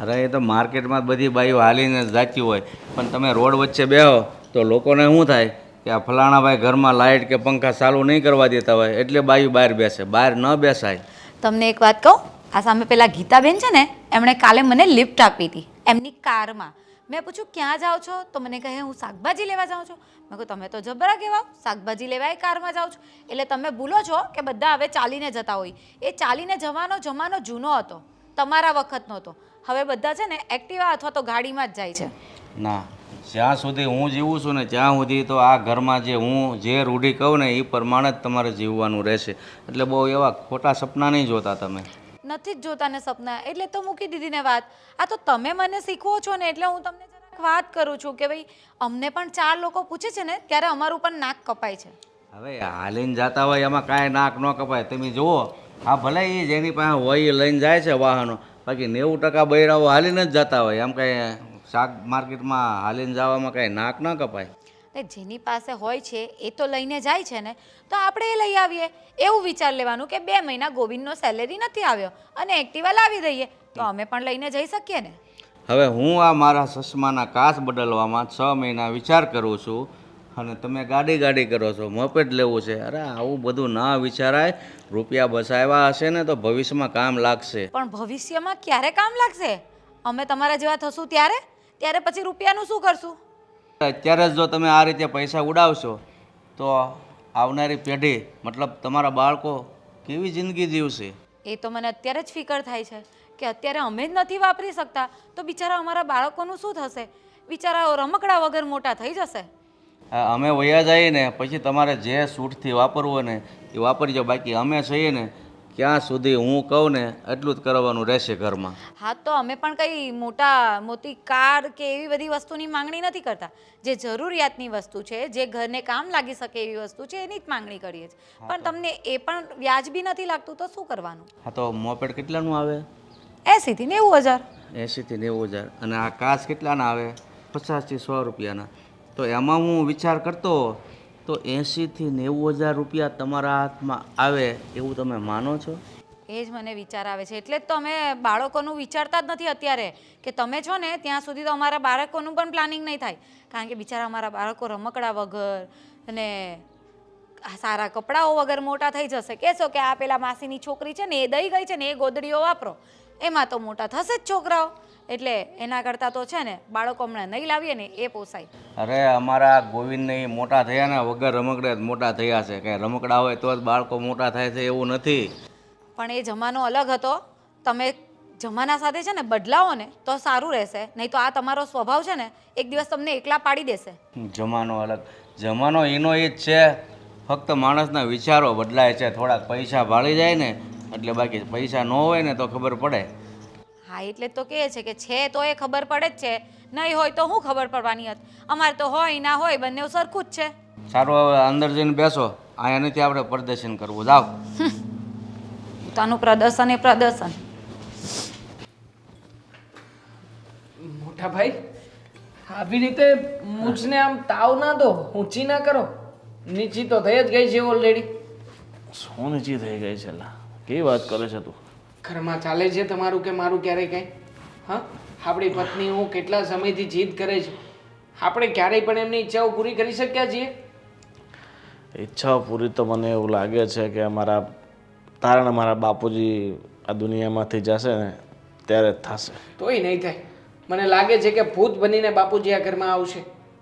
અરે એ તો માર્કેટમાં બધી બાઈઓ હાલીને જ જાતી હોય, પણ તમે રોડ વચ્ચે બેહો તો લોકોને શું થાય કે આ ફલાણા ભાઈ ઘરમાં લાઇટ કે પંખા ચાલુ નહીં કરવા દેતા હોય એટલે બાઈઓ બહાર બેસે. બહાર ન બેસાય. તમને એક વાત કહું, આ સામે પેલા ગીતાબેન છે ને, એમણે કાલે મને લિફ્ટ આપી હતી એમની કારમાં. મેં પૂછ્યું ક્યાં જાઓ છો? તો મને કહે હું શાકભાજી લેવા જાઉં છું. મેં કહું તમે તો જબરા કહેવાઓ, શાકભાજી લેવા એ કારમાં જાઉં છું. એટલે તમે ભૂલો છો કે બધા હવે ચાલીને જતા હોય. એ ચાલીને જવાનો જમાનો જૂનો હતો, તમારા વખતનો હતો. હવે બધા છે ને એક્ટિવા અથવા તો ગાડીમાં જ જાય છે. ના, જ્યાં સુધી હું જીવું છું ને ત્યાં સુધી તો આ ઘરમાં જે હું જે રૂઢી કહું ને એ પ્રમાણે જ તમારે જીવવાનું રહેશે. એટલે બહુ એવા ખોટા સપના નહીં જોતા તમે. નથી જ જોતા ને સપના, એટલે તો મૂકી દીધી ને વાત. આ તો તમે મને શીખવો છો ને એટલે હું તમને જરાક વાત કરું છું કે ભાઈ અમને પણ 4 લોકો પૂછે છે ને ત્યારે અમારું પણ નાક કપાય છે. હવે હાલીને જતા હોય એમાં કાંઈ નાક ન કપાય. તમે જુઓ, હા ભલે એ જેની પાસે હોય એ લઈને જાય છે વાહનો, બાકી 90% બૈરાઓ હાલીને જ જતા હોય. એમ કાંઈ શાક માર્કેટમાં હાલીને જવામાં કાંઈ નાક ન કપાય. જેની પાસે હોય છે એ તો લઈને જાય છે ને, તો આપણે એ લઈ આવીએ. એવું વિચાર લેવાનું કે 2 મહિના ગોવિંદનો સેલેરી નથી આવ્યો અને એક્ટિવા લાવી દઈએ તો અમે પણ લઈને જઈ શકીએ ને. હવે હું આ મારા ચશ્માના કાચ બદલવામાં 6 મહિના વિચાર કરું છું અને તમે ગાડી કરો છો, મોપેડ લેવું છે. અરે આવું બધું ના વિચારાય. રૂપિયા બચાવ્યા હશે ને તો ભવિષ્યમાં કામ લાગશે. પણ ભવિષ્યમાં ક્યારે કામ લાગશે? અમે તમારા જેવા થશું ત્યારે પછી રૂપિયાનું શું કરશું? અત્યારે જ જો તમે આ રીતે પૈસા ઉડાવશો તો આવનારી પેઢી મતલબ તમારા બાળકો કેવી જિંદગી જીવશે? એ તો મને અત્યારે જ ફિકર થાય છે કે અત્યારે અમે જ નથી વાપરી શકતા તો બિચારા અમારા બાળકોનું શું થશે? બિચારાઓ રમકડા વગર મોટા થઈ જશે. અમે વયા જઈએ ને પછી તમારે જે સૂટથી વાપરવું ને એ વાપરજો. બાકી અમે છીએ ને ક્યાં સુધી હું કહું ને એટલું જ કરવાનું રહેશે ઘરમાં. હા, તો અમે પણ કંઈ મોટી કાર કે એવી બધી વસ્તુની માંગણી નથી કરતા. જે જરૂરિયાતની વસ્તુ છે, જે ઘરને કામ લાગી શકે એવી વસ્તુ છે એની જ માંગણી કરીએ છીએ. પણ તમને એ પણ વ્યાજબી નથી લાગતું તો શું કરવાનું? હા, તો મોપેડ કેટલાનું આવે? 80 થી 90 હજાર. 80 થી 90 હજાર. અને આ કાચ કેટલાના આવે? 50 થી 100 રૂપિયાના. તો એમાં હું વિચાર કરતો તો 80 થી 90 હજાર રૂપિયા તમારા હાથમાં આવે એવું તમે માનો છો? એ જ મને વિચાર આવે છે. એટલે જ તો અમે બાળકોનું વિચારતા જ નથી અત્યારે કે તમે છો ને ત્યાં સુધી તો અમારા બાળકોનું પણ પ્લાનિંગ નહીં થાય. કારણ કે બિચારા અમારા બાળકો રમકડા વગર અને સારા કપડાઓ વગર મોટા થઈ જશે. કહેશો કે આ પેલા માસીની છોકરી છે ને એ દઈ ગઈ છે ને એ ગોદડીઓ વાપરો, એમાં તો મોટા થશે જ છોકરાઓ. એટલે એના કરતાં તો છે ને બાળકો હમણાં નહીં લાવીએ ને એ પોસાય. અરે અમારા ગોવિંદને એ મોટા થયા ને વગર રમકડે જ મોટા થયા છે. કાંઈ રમકડા હોય તો જ બાળકો મોટા થાય છે એવું નથી. પણ એ જમાનો અલગ હતો. તમે જમાના સાથે છે ને બદલાવો ને તો સારું રહેશે, નહીં તો આ તમારો સ્વભાવ છે ને એક દિવસ તમને એકલા પાડી દેશે. જમાનો અલગ, જમાનો એનો એ જ છે. ફક્ત માણસના વિચારો બદલાય છે. થોડાક પૈસા ભાળી જાય ને એટલે બાકી પૈસા ન હોય ને તો ખબર પડે. હા એટલે તો કહે છે કે છે તો એ ખબર પડે જ છે, નહીં હોય તો હું ખબર પડવાની હતી. અમારે તો હોય ના હોય બંને સરખું જ છે. સારું, હવે અંદર જઈને બેસો. અહીંયા નથી આપણે પ્રદર્શન કરવું. જાઓ. પોતાનું પ્રદર્શન એ પ્રદર્શન. મોટા ભાઈ, આવી રીતે મૂછને આમ તાવ ના દો, ઊંચી ના કરો. નીચી તો થઈ જ ગઈ છે ઓલરેડી. શું નીચી થઈ ગઈ છે લા? કેવી વાત કરે છે તું? ઘરમાં ચાલે છે તમારું કે મારું ક્યારેય કંઈ? હા, આપણી પત્ની હું કેટલા સમયથી જીદ કરે છે, આપણે ક્યારેય પણ એમની ઈચ્છાઓ પૂરી કરી શક્યા છીએ? ઈચ્છાઓ પૂરી તો મને એવું લાગે છે કે તારા ને મારા બાપુજી આ દુનિયામાંથી જશે ને ત્યારે જ થશે. તોય નહીં થાય. મને લાગે છે કે ભૂત બનીને બાપુજી આ ઘરમાં આવશે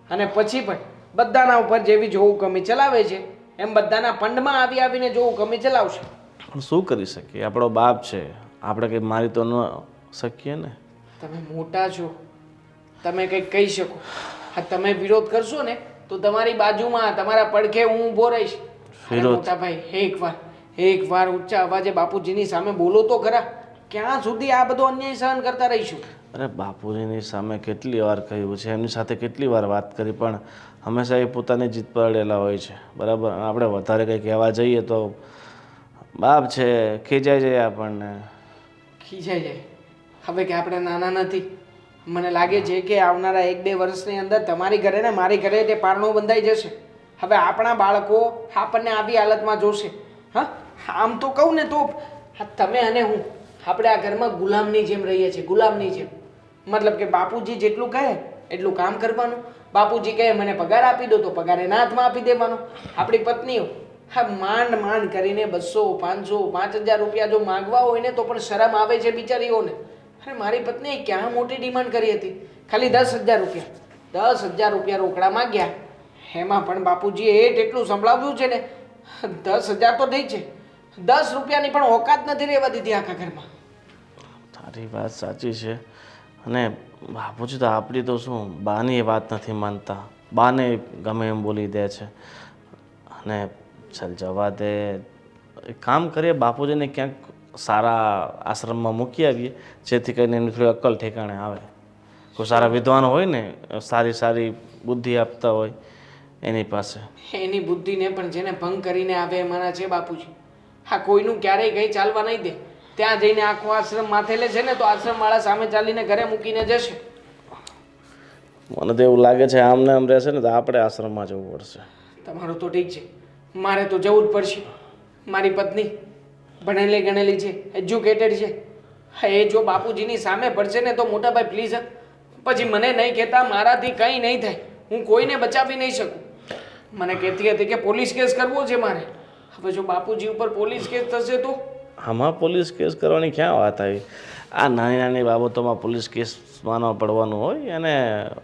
અને પછી પણ બધાના ઉપર જેવી જોવું કમી ચલાવે છે એમ બધાના ફંડમાં આવીને જોવું કમી ચલાવશે. પણ શું કરી શકીએ? આપણો બાપ છે, આપણે કંઈ મારી તો ન શકીએ ને. તમે મોટા છો, તમે કંઈક કહી શકો. હા, તમે વિરોધ કરશો ને તો તમારી બાજુમાં તમારા પડખે હું ઊભો રહીશ. અરે મોટા ભાઈ, એક વાર ઊંચા અવાજે બાપુજીની સામે બોલો તો ખરા. ક્યાં સુધી આ બધો અન્યાય સહન કરતા રહીશું? અરે બાપુજીની સામે કેટલી વાર કહ્યું છે, એમની સાથે કેટલી વાર વાત કરી, પણ હંમેશા એ પોતાની જીત પર અડેલા હોય છે, બરાબર. અને આપણે વધારે કંઈ કહેવા જઈએ તો બાપ છે ખીજાઈ જાય આપણને. ખીજાઈ જાય? હવે કે આપણે નાના નથી. મને લાગે છે કે આવનારા 1-2 વર્ષની અંદર તમારી ઘરે ને મારી ઘરે તે પારણું બંધાઈ જશે. હવે આપણા બાળકો આપણને આવી હાલતમાં જોશે. હા, આમ તો કહું ને તો તમે અને હું આપણે આ ઘરમાં ગુલામની જેમ રહીએ છીએ, ગુલામની જેમ. મતલબ કે બાપુજી જેટલું કહે એટલું કામ કરવાનું. બાપુજી કહે મને પગાર આપી દો તો પગાર એના હાથમાં આપી દેવાનો. આપણી પત્નીઓ હા માંડ કરીને 200, 500, 5000 રૂપિયા જો માગવા હોય ને તો પણ શરમ આવે છે બિચારીઓને. અરે મારી પત્નીએ ક્યાં મોટી ડિમાન્ડ કરી હતી? ખાલી 10,000 રૂપિયા. 10,000 રૂપિયા રોકડા માગ્યા. એમાં પણ બાપુજીએ એટલું સંભળાવ્યું છે ને, 10,000 તો થઈ છે, 10 રૂપિયાની પણ ઓકાત નથી રહેવા દીધી આખા ઘરમાં. તારી વાત સાચી છે. અને બાપુજી તો આપણી તો શું, બાની એ વાત નથી માનતા, બાને ગમે એમ બોલી દે છે. અને ચાલ જવા દે, એક કામ કરીએ, બાપુજીને ક્યાંક સારા આશ્રમમાં મૂકી આવીએ, જેથી કરીને એમની થોડી અક્કલ ઠેકાણે આવે. કોઈ સારા વિદ્વાન હોય ને, સારી બુદ્ધિ આપતા હોય એની પાસે. એની બુદ્ધિને પણ જેને ભંગ કરીને આવે એમાંના છે બાપુજી. હા, કોઈનું ક્યારેય કંઈ ચાલવા નહીં દે. ત્યાં જઈને આખો આશ્રમ માથે લે છે ને તો આશ્રમવાળા સામે ચાલીને ઘરે મૂકીને જશે. મને તો એવું લાગે છે આમને આમ રહેશે ને તો આપણે આશ્રમમાં જવું પડશે. તમારું તો ઠીક છે, મારે તો જવું જ પડશે. મારી પત્ની ભણેલી ગણેલી છે, એજ્યુકેટેડ છે. હા, એ જો બાપુજીની સામે પડશે ને તો મોટા ભાઈ પ્લીઝ, પછી મને નહીં કહેતા મારાથી કંઈ નહીં થાય, હું કોઈને બચાવી નહીં શકું. મને કહેતી હતી કે પોલીસ કેસ કરવો છે મારે. હવે જો બાપુજી ઉપર પોલીસ કેસ થશે તો? આમાં પોલીસ કેસ કરવાની ક્યાં વાત આવી? આ નાની બાબતોમાં પોલીસ કેસ માનવા પડવાનું હોય? અને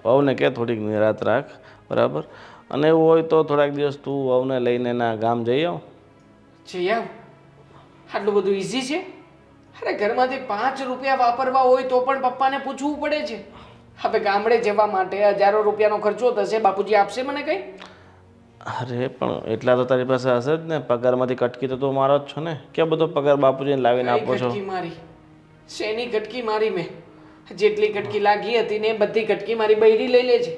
વહુને કે થોડીક નિરાત રાખ, બરાબર. અને એવું હોય તો થોડાક દિવસ તું વહુને લઈને એના ગામ જઈ આવ. જઈ આવ? આટલું બધું ઇઝી છે? અરે ઘરમાંથી 5 રૂપિયા વાપરવા હોય તો પણ પપ્પાને પૂછવું પડે છે. હવે ગામડે જવા માટે હજારો રૂપિયાનો ખર્ચો થશે, બાપુજી આપશે મને કંઈ? અરે પણ એટલા તો તારી પાસે હશે જ ને, પગારમાંથી કટકી તો તું મારો જ છો ને. ક્યાં બધો પગાર બાપુજીને લાવીને આપો છો? કટકી મારી? શેની કટકી મારી? મેં જેટલી કટકી લાગી હતી ને એ બધી કટકી મારી બૈરી લઈ લે છે.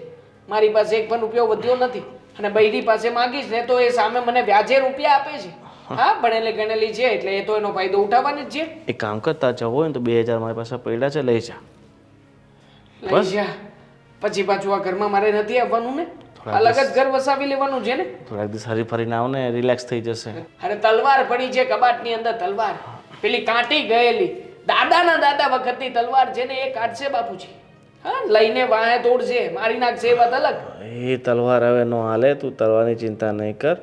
મારી પાસે 1 પણ રૂપિયો વધ્યો નથી, અને બૈરી પાસે માગીશ ને તો એ સામે મને વ્યાજે રૂપિયા આપે છે. હા, ભણેલી ગણેલી છે એટલે એ તો એનો ફાયદો ઉઠાવવાની જ છે. એક કામ કરતા જવું હોય ને તો 2000 મારી પાસે પડ્યા છે, લઈ જા. લઈ જા. પછી પાછું આ ઘરમાં મારે નથી આવવાનું ને, અલગ જ ઘર વસાવી લેવાનું છે ને. થોડાક દિવસ હરી ફરીને આવ ને, રિલેક્સ થઈ જશે. અરે તલવાર પડી છે કબાટની અંદર, તલવાર પેલી કાંટી ગયેલી દાદાના દાદા વખતની તલવાર છે ને, એ કાઢશે બાપુજી. હા, લઈને વાહે તોડશે, મારી નાખશે, એ વાત અલગ. એ તલવાર હવે નો હાલે, તું તલવારની ચિંતા નહીં કર.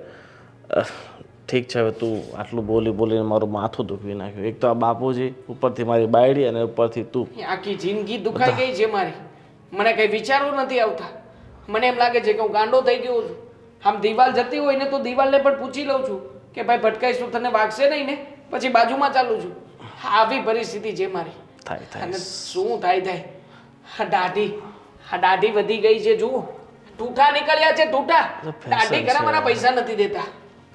ઠીક છે, હવે તું આટલું બોલીને મારું માથું દુખી નાખ્યું. એક તો આ બાપુજી, ઉપરથી મારી બાયડી, અને ઉપરથી તું. આખી જિંદગી દુખાઈ ગઈ છે મારી. મને કઈ વિચારો નથી આવતા. મને એમ લાગે છે કે હું ગાંડો થઈ ગયો છું. આમ દિવાલ જતી હોય ને તો દિવાલને પણ પૂછી લઉં છું કે ભાઈ ભટકાઈશ તો તને વાગશે નહીં ને, પછી બાજુમાં ચાલું છું. આવી પરિસ્થિતિ છે મારી. થાય અને શું થાય? આ દાઢી વધી ગઈ છે. જુઓ, ટૂઠા નીકળ્યા છે, ટૂઠા. દાઢી કરાવવાના પૈસા નથી દેતા.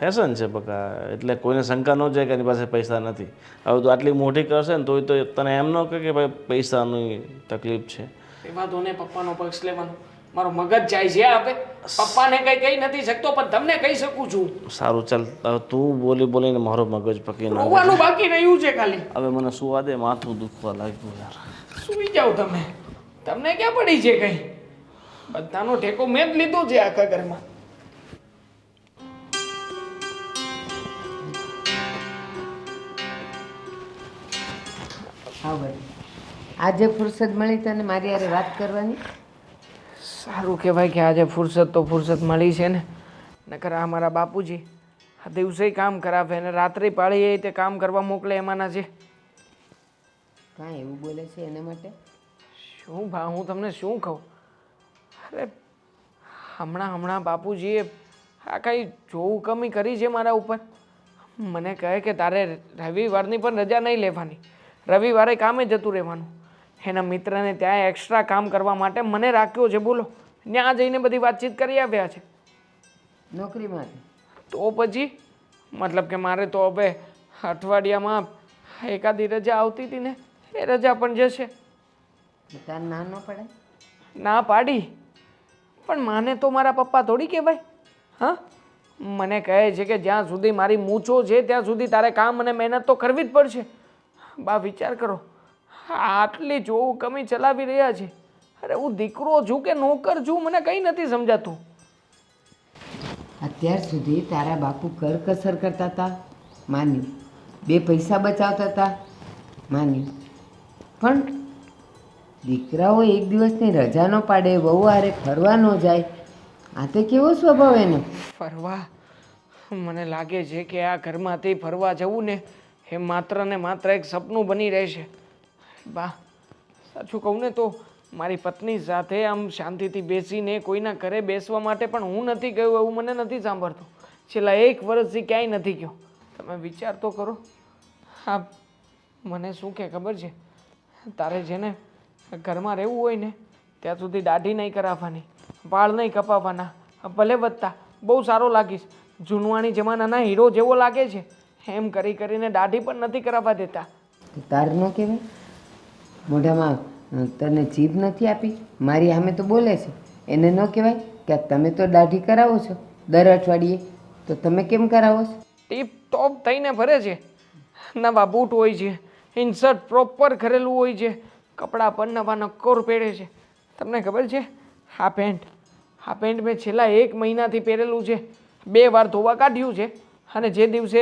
ફેશન છે બકા, એટલે કોઈને શંકા ન જાય કે એની પાસે પૈસા નથી. હવે તો આટલી મોટી કરશે ને તોય તો તને એમ ન કહે કે ભાઈ પૈસાની તકલીફ છે. એમાં તો ને પપ્પાનો પક્ષ લેવાનો મારો મગજ જાય છે આપે. પપ્પાને કઈ કહી નથી શકતો પણ તમને કહી શકું છું. સારું ચાલ, હવે તું બોલીને મારો મગજ પકી ના રોવાનું બાકી રહ્યું છે ખાલી. હવે મને સુવા દે, માથું દુખવા લાગ્યું યાર. સુઈ જાઓ તમે. તમને ક્યાં પડી છે કઈ? બધાનો ઠેકો મેં જ લીધો છે આખા ઘરમાં. હા ભાઈ, આજે ફુરસદ મળી તને મારી હારે વાત કરવાની? સારું કહેવાય કે આજે ફુરસદ મળી છે ને. નકર આ મારા બાપુજી આ દિવસે કામ કરાવે અને રાત્રે પાળીએ તે કામ કરવા મોકલે એમાંના છે. કાંઈ એવું બોલે છે એના માટે? શું ભા, હું તમને શું કહું? અરે હમણાં બાપુજીએ આ કંઈ જોવું કમી કરી છે મારા ઉપર. મને કહે કે તારે રવિવારની પણ રજા નહીં લેવાની, રવિવારે કામે જતું રહેવાનું. એના મિત્રને ત્યાં એક્સ્ટ્રા કામ કરવા માટે મને રાખ્યો છે. બોલો, ત્યાં જઈને બધી વાતચીત કરી આવ્યા છે. નોકરી માટે? તો પછી મતલબ કે મારે તો હવે અઠવાડિયામાં એકાદી રજા આવતી હતી ને, એ રજા પણ જશે. તાર ના ન પડે? ના પાડી, પણ માને તો મારા પપ્પા થોડી કહેવાય. હા, મને કહે છે કે જ્યાં સુધી મારી મૂછો છે ત્યાં સુધી તારે કામ અને મહેનત તો કરવી જ પડશે. બા વિચાર કરો, આટલી જોવું કમી ચલાવી રહ્યા છે. અરે હું દીકરો છું કે નોકર છું, મને કંઈ નથી સમજાતું. અત્યાર સુધી તારા બાપુ કરકસર કરતા હતા, માન્યું. 2 પૈસા બચાવતા હતા, માન્યું. પણ દીકરાઓ એક દિવસની રજા ન પાડે, વહુ હારે ફરવા ન જાય, આ તે કેવો સ્વભાવ એનો? ફરવા? મને લાગે છે કે આ ઘરમાંથી ફરવા જવું ને એ માત્ર ને માત્ર એક સપનું બની રહેશે. બા સાચું કહું ને તો મારી પત્ની સાથે આમ શાંતિથી બેસીને કોઈના ઘરે બેસવા માટે પણ હું નથી ગયો એવું મને નથી સાંભળતું. છેલ્લા 1 વર્ષથી ક્યાંય નથી ગયો. તમે વિચાર તો કરો. હા, મને શું કે ખબર છે, તારે જેને ઘરમાં રહેવું હોય ને ત્યાં સુધી દાઢી નહીં કરાવવાની, વાળ નહીં કપાવવાના, ભલે વધતા બહુ સારો લાગીશ, જૂનવાણી જમાનાના હીરો જેવો લાગે છે, એમ કરીને દાઢી પણ નથી કરાવવા દેતા. તાર ન કહેવાય? મોઢામાં તને જીભ નથી આપી? મારી સામે તો બોલે છે, એને ન કહેવાય કે તમે તો દાઢી કરાવો છો દર અઠવાડિયે, તો તમે કેમ કરાવો છો? ટીપ ટોપ થઈને ફરે છે. નવા બૂટ હોય છે, ઇન્સર્ટ પ્રોપર કરેલું હોય છે, કપડાં પણ નવા નક્કોર પહેરે છે. તમને ખબર છે આ પેન્ટ મેં છેલ્લા 1 મહિનાથી પહેરેલું છે. 2 વાર ધોવા કાઢ્યું છે. અને જે દિવસે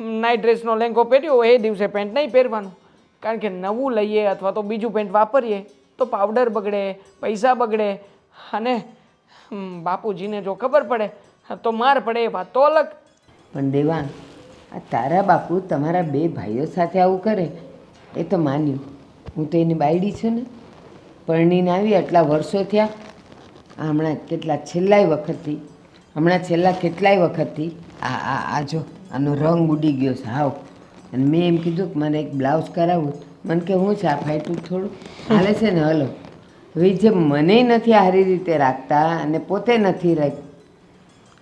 નાઇટ ડ્રેસનો લેંઘો પહેર્યો એ દિવસે પેન્ટ નહીં પહેરવાનું. કારણ કે નવું લઈએ અથવા તો બીજું પેન્ટ વાપરીએ તો પાવડર બગડે, પૈસા બગડે, અને બાપુજીને જો ખબર પડે તો માર પડે, એ વાત તો અલગ. પણ દેવાંગ, આ તારા બાપુ તમારા 2 ભાઈઓ સાથે આવું કરે એ તો માન્યું. હું તો એની બાયડી છું ને, પરણીને આવી આટલા વર્ષો થયા. હમણાં છેલ્લા કેટલાય વખતથી આ જો આનો રંગ ઉડી ગયો છે હાવ. અને મેં એમ કીધું કે મને એક બ્લાઉઝ કરાવવું. મને કે હું છે આ ફાઈટું થોડું હાલે છે ને, હલો. હવે જે મને નથી સારી રીતે રાખતા અને પોતે નથી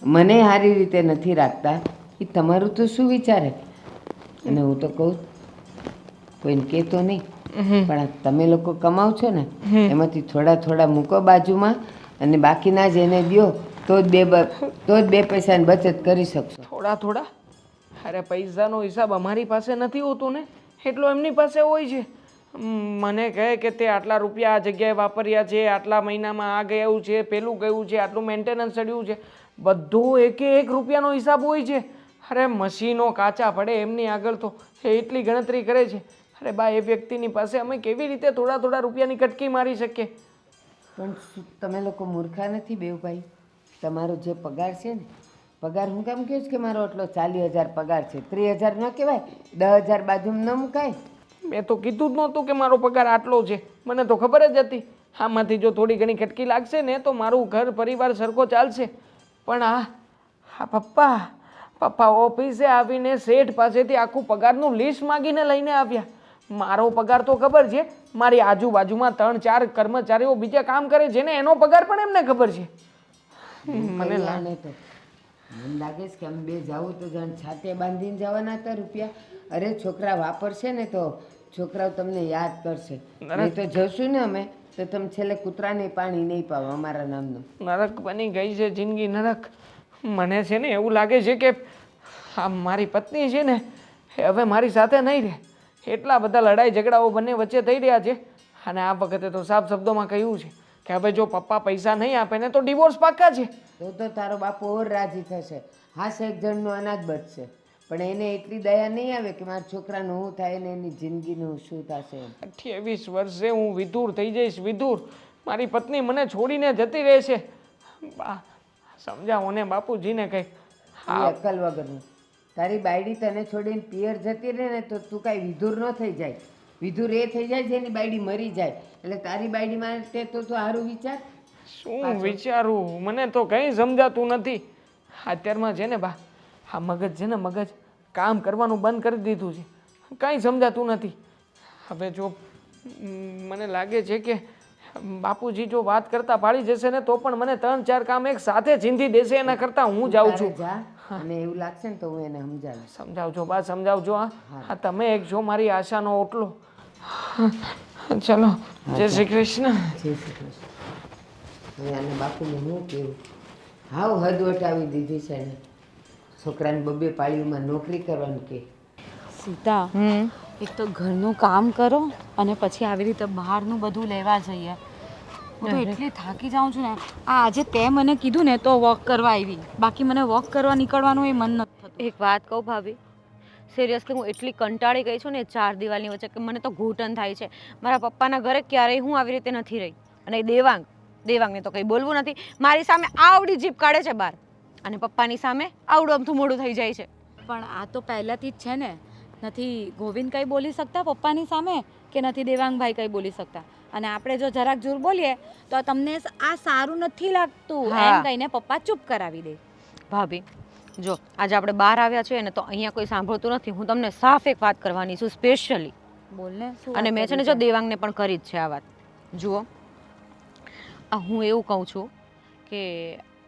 મને સારી રીતે નથી રાખતા, એ તમારું તો શું વિચારે? અને હું તો કહું કોઈને કહેતો નહીં, પણ આ તમે લોકો કમાવ છો ને એમાંથી થોડા મૂકો બાજુમાં, અને બાકીના જ એને દ્યો, તો જ 2 પૈસાની બચત કરી શકશો. થોડા? અરે પૈસાનો હિસાબ અમારી પાસે નથી હોતો ને, એટલો એમની પાસે હોય છે. મને કહે કે તે આટલા રૂપિયા આ જગ્યાએ વાપર્યા છે, આટલા મહિનામાં આ ગયું છે, પેલું ગયું છે, આટલું મેન્ટેનન્સ ચડ્યું છે, બધું 1 રૂપિયાનો હિસાબ હોય છે. અરે મશીનો કાચા પડે એમની આગળ તો એ એટલી ગણતરી કરે છે. અરે બા, એ વ્યક્તિની પાસે અમે કેવી રીતે થોડા રૂપિયાની કટકી મારી શકીએ? પણ તમે લોકો મૂર્ખા નથી બેવભાઈ? તમારો જે પગાર છે ને, પગાર હું કેમ કહું છું કે મારો આટલો 40,000 પગાર છે, 30,000 ન કહેવાય? 10,000 બાજુમાં ન મુકાય? મેં તો કીધું જ નહોતું કે મારો પગાર આટલો છે, મને તો ખબર જ હતી. આમાંથી જો થોડી ઘણી કટકી લાગશે ને તો મારું ઘર પરિવાર સરખો ચાલશે. પણ આ પપ્પા ઓફિસે આવીને શેઠ પાસેથી આખું પગારનું લિસ્ટ માગીને લઈને આવ્યા. મારો પગાર તો ખબર છે, મારી આજુબાજુમાં 3-4 કર્મચારીઓ બીજા કામ કરે છે ને એનો પગાર પણ એમને ખબર છે. મને લાગે મને લાગે છે કે અમે બે જાવું તો જાણ છાતે બાંધીને જવાના હતા રૂપિયા. અરે છોકરા વાપરશે ને તો છોકરાઓ તમને યાદ કરશે. નહીં તો જશું ને અમે તો તમે છેલ્લે કૂતરાને પાણી નહીં પાવો અમારા નામનું. નરક બની ગઈ છે જિંદગી, નરક. મને છે ને એવું લાગે છે કે આ મારી પત્ની છે ને એ હવે મારી સાથે નહીં રહે. એટલા બધા લડાઈ ઝઘડાઓ બંને વચ્ચે થઈ રહ્યા છે. અને આ વખતે તો સાફ શબ્દોમાં કહ્યું છે કે હવે જો પપ્પા પૈસા નહીં આપે ને તો ડિવોર્સ પાક્કા છે. તો તારો બાપુ ઓર રાજી થશે. હાશ એક જણનું અનાજ બચશે. પણ એને એટલી દયા નહીં આવે કે મારા છોકરાનું શું થાય ને એની જિંદગીનું શું થશે એમ. 28 વર્ષે હું વિધુર થઈ જઈશ, વિધુર. મારી પત્ની મને છોડીને જતી રહેશે. બા સમજાવો ને બાપુજીને કંઈક. એ અક્કલ વગરનું. તારી બાયડી તને છોડીને પિયર જતી રહે ને તો તું કાંઈ વિધુર ન થઈ જાય. વિધુર એ થઈ જાય જેની બાયડી મરી જાય. એટલે તારી બાયડી માટે તો તું સારું વિચાર. શું વિચારું? મને તો કંઈ સમજાતું નથી. અત્યારમાં છે ને બા, આ મગજ છે ને મગજ કામ કરવાનું બંધ કરી દીધું છે. કંઈ સમજાતું નથી. હવે જો મને લાગે છે કે બાપુજી જો વાત કરતા પાડી જશે ને તો પણ મને 3-4 કામ એક સાથે ચીંધી દેશે. એના કરતાં હું જાઉં છું. જા અને એવું લાગશે ને તો હું એને સમજાવીશ. સમજાવજો બા, સમજાવજો. હા તમે એક જો મારી આશાનો ઓટલો. ચલો, જય શ્રી કૃષ્ણ. જય શ્રી કૃષ્ણ. હવે આને બાપુને શું કહેવું? હાવ હદ વટાવી દીધી છે એને. છોકરાને 2 પાળીઓમાં નોકરી કરવાનું કે. સીતા, એક તો ઘરનું કામ કરો અને પછી આવી રીતે બહારનું બધું લેવા જઈએ. હું તો એટલી થાકી જાઉં છું ને. આજે તે મને કીધું ને તો વોક કરવા આવી, બાકી મને વોક કરવા નીકળવાનું એ મન નથી થતું. એક વાત કહું ભાભી, સિરિયસલી હું એટલી કંટાળી ગઈ છું ને 4 દિવાલની વચ્ચે કે મને તો ઘૂંટણ થાય છે. મારા પપ્પાના ઘરે ક્યારેય હું આવી રીતે નથી રહી. અને દેવાંગને તો કંઈ બોલવું નથી. મારી સામે આવડી જીભ કાઢે છે બહાર અને પપ્પાની સામે આવડું અમથું મોડું થઈ જાય છે. પણ આ તો પહેલાંથી જ છે ને. નથી ગોવિંદ કંઈ બોલી શકતા પપ્પાની સામે કે નથી દેવાંગભાઈ કંઈ બોલી શકતા. અને આપણે જો જરાક જોર બોલીએ તો તમને આ સારું નથી લાગતું એમ કહીને પપ્પા ચૂપ કરાવી દે. ભાભી જો આજે આપણે બહાર આવ્યા છીએ ને તો અહીંયા કોઈ સાંભળતું નથી. હું તમને સાફ એક વાત કરવાની છું સ્પેશિયલી. બોલને શું. અને મેં છે ને જો દેવાંગને પણ કરી જ છે આ વાત. જુઓ, હું એવું કહું છું કે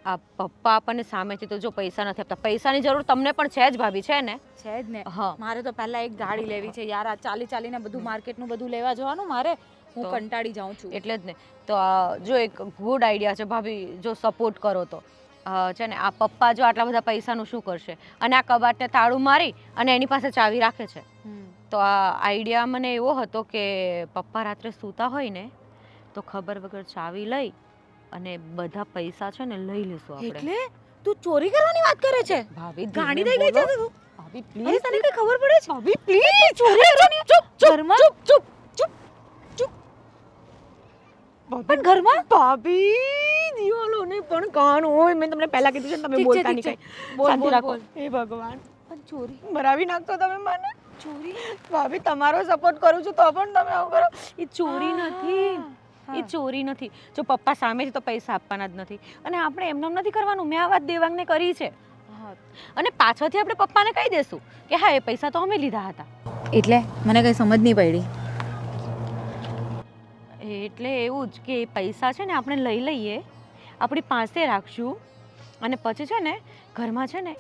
આ પપ્પા આપણને સામેથી તો જો પૈસા નથી આપતા. પૈસાની જરૂર તમને પણ છે જ ભાભી, છે ને? છે જ ને. હા. મારે તો પહેલા એક ગાડી લેવી છે યાર. આ ચાલીને બધું માર્કેટનું બધું લેવા જવાનું મારે. હું કંટાળી જાઉં છું. એટલે જ ને. તો જો એક ગુડ આઈડિયા છે ભાભી, જો સપોર્ટ કરો તો છે ને. આ પપ્પા જો આટલા બધા પૈસાનું શું કરશે? અને આ કબાટને તાળું મારી અને એની પાસે ચાવી રાખે છે. તો આ આઈડિયા મને એવો હતો કે પપ્પા રાત્રે સૂતા હોય ને તો ખબર વગર ચાવી લઈ અને બધા પૈસા છે ને લઈ લેશું આપણે. એટલે તું ચોરી કરવાની વાત કરે છે? ભાભી ગાડી થઈ ગઈ છે તું. ભાભી અરે પ્લીઝ તને કઈ ખબર પડે છે? ભાભી પ્લીઝ ચોરી કરવાની. ઘરમાં ચૂપ પણ ઘરમાં ભાભી દિવાલોને પણ કાન હોય. મેં તમને પહેલા કીધું છે ને, તમે બોલતા નહીં કઈ. શાંતિ રાખો. હે ભગવાન, પણ ચોરી મરાવી નાખતો તમે મને. ચોરી ભાભી તમારો સપોર્ટ કરું છું તો પણ તમે આવું કરો. એ ચોરી નથી, એ ચોરી નથી. જો પપ્પા સામેથી તો પૈસા આપવાના જ નથી અને આપણે એમનેમ નથી કરવાનું. મેં આ વાત દેવાંગને કરી છે અને પાછળથી આપણે પપ્પાને કહી દેશું કે હા એ પૈસા તો અમે લીધા હતા. એટલે મને કઈ સમજ નહીં પડી. એટલે એવું જ કે એ પૈસા છે ને આપણે લઈ લઈએ, આપણી પાસે રાખશું અને પછી છે ને ઘરમાં છે ને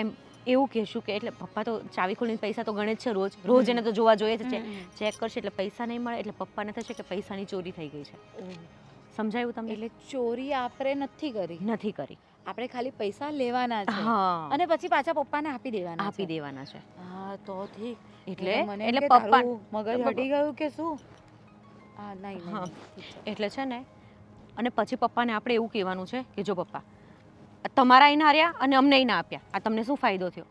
એમ એવું કહેશું કે એટલે પપ્પા તો ચાવી ખોલીને પૈસા તો ગણે જ છે રોજ એને તો જોવા જોઈએ જ છે. ચેક કરશે એટલે પૈસા નહીં મળે એટલે પપ્પાને થશે કે પૈસાની ચોરી થઈ ગઈ છે. સમજાયું તમને? એટલે ચોરી આપણે નથી કરી. આપણે ખાલી પૈસા લેવાના છે હા. અને પછી પાછા પપ્પાને આપી દેવાના છે. હા તો ઠીક. એટલે મને પપ્પા પપ્પા મગજ હટી ગયું કે શું? હા નહીં. હા એટલે છે ને અને પછી પપ્પાને આપણે એવું કહેવાનું છે કે જો પપ્પા તમારા અહીં ના રહ્યા અને અમને અહીં ના આપ્યા, આ તમને શું ફાયદો થયો?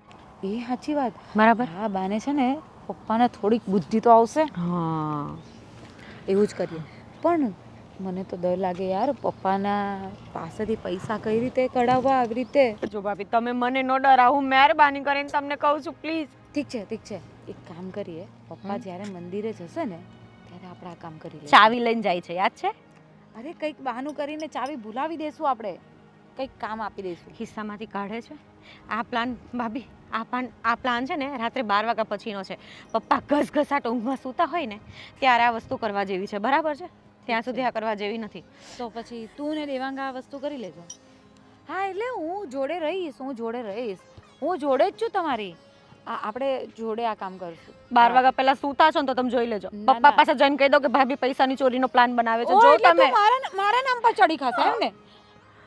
એ સાચી વાત. બરાબર. હા બાને છે ને પપ્પાને થોડીક બુદ્ધિ તો આવશે. હા એવું જ કરીએ. પણ મને તો ડર લાગે યાર પપ્પાના પાસેથી પૈસા કઈ રીતે કઢાવવા આવી રીતે. જો ભાભી તમે મને નો ડરાવો, મહેરબાની કરીને તમને કહું છું પ્લીઝ. ઠીક છે. એક કામ કરીએ, પપ્પા જ્યારે મંદિરે જશે ને ત્યારે આપણે આ કામ કરી લઈએ. ચાવી લઈને જાય છે, યાદ છે? અરે કંઈક બહાનું કરીને ચાવી ભૂલાવી દેશું આપણે. કંઈક કામ આપી દઈશું. ખિસ્સામાંથી કાઢે છે. આ પ્લાન ભાભી, આ પ્લાન છે ને રાત્રે 12 વાગ્યા પછીનો છે. પપ્પા ઘસઘસાટ ઊંઘમાં સૂતા હોય ને ત્યારે આ વસ્તુ કરવા જેવી છે. બરાબર છે? ત્યાં સુધી આ કરવા જેવી નથી. તો પછી તું ને દેવાંગ આ વસ્તુ કરી લેજો. હા એટલે હું જોડે રહીશ હું જોડે જ છું તમારી. આપણે જોડે આ કામ કરશું. 12 વાગ્યા પહેલા સૂતા છો ને તો તમે જોઈ લેજો. ના, પપ્પા ના. પાસે જઈને કહી દો કે ભાભી પૈસાની ચોરીનો પ્લાન બનાવે છે. ઓ, જો એટલે તમે તું મારા નામ પર ચડી ખાશે એમ ને?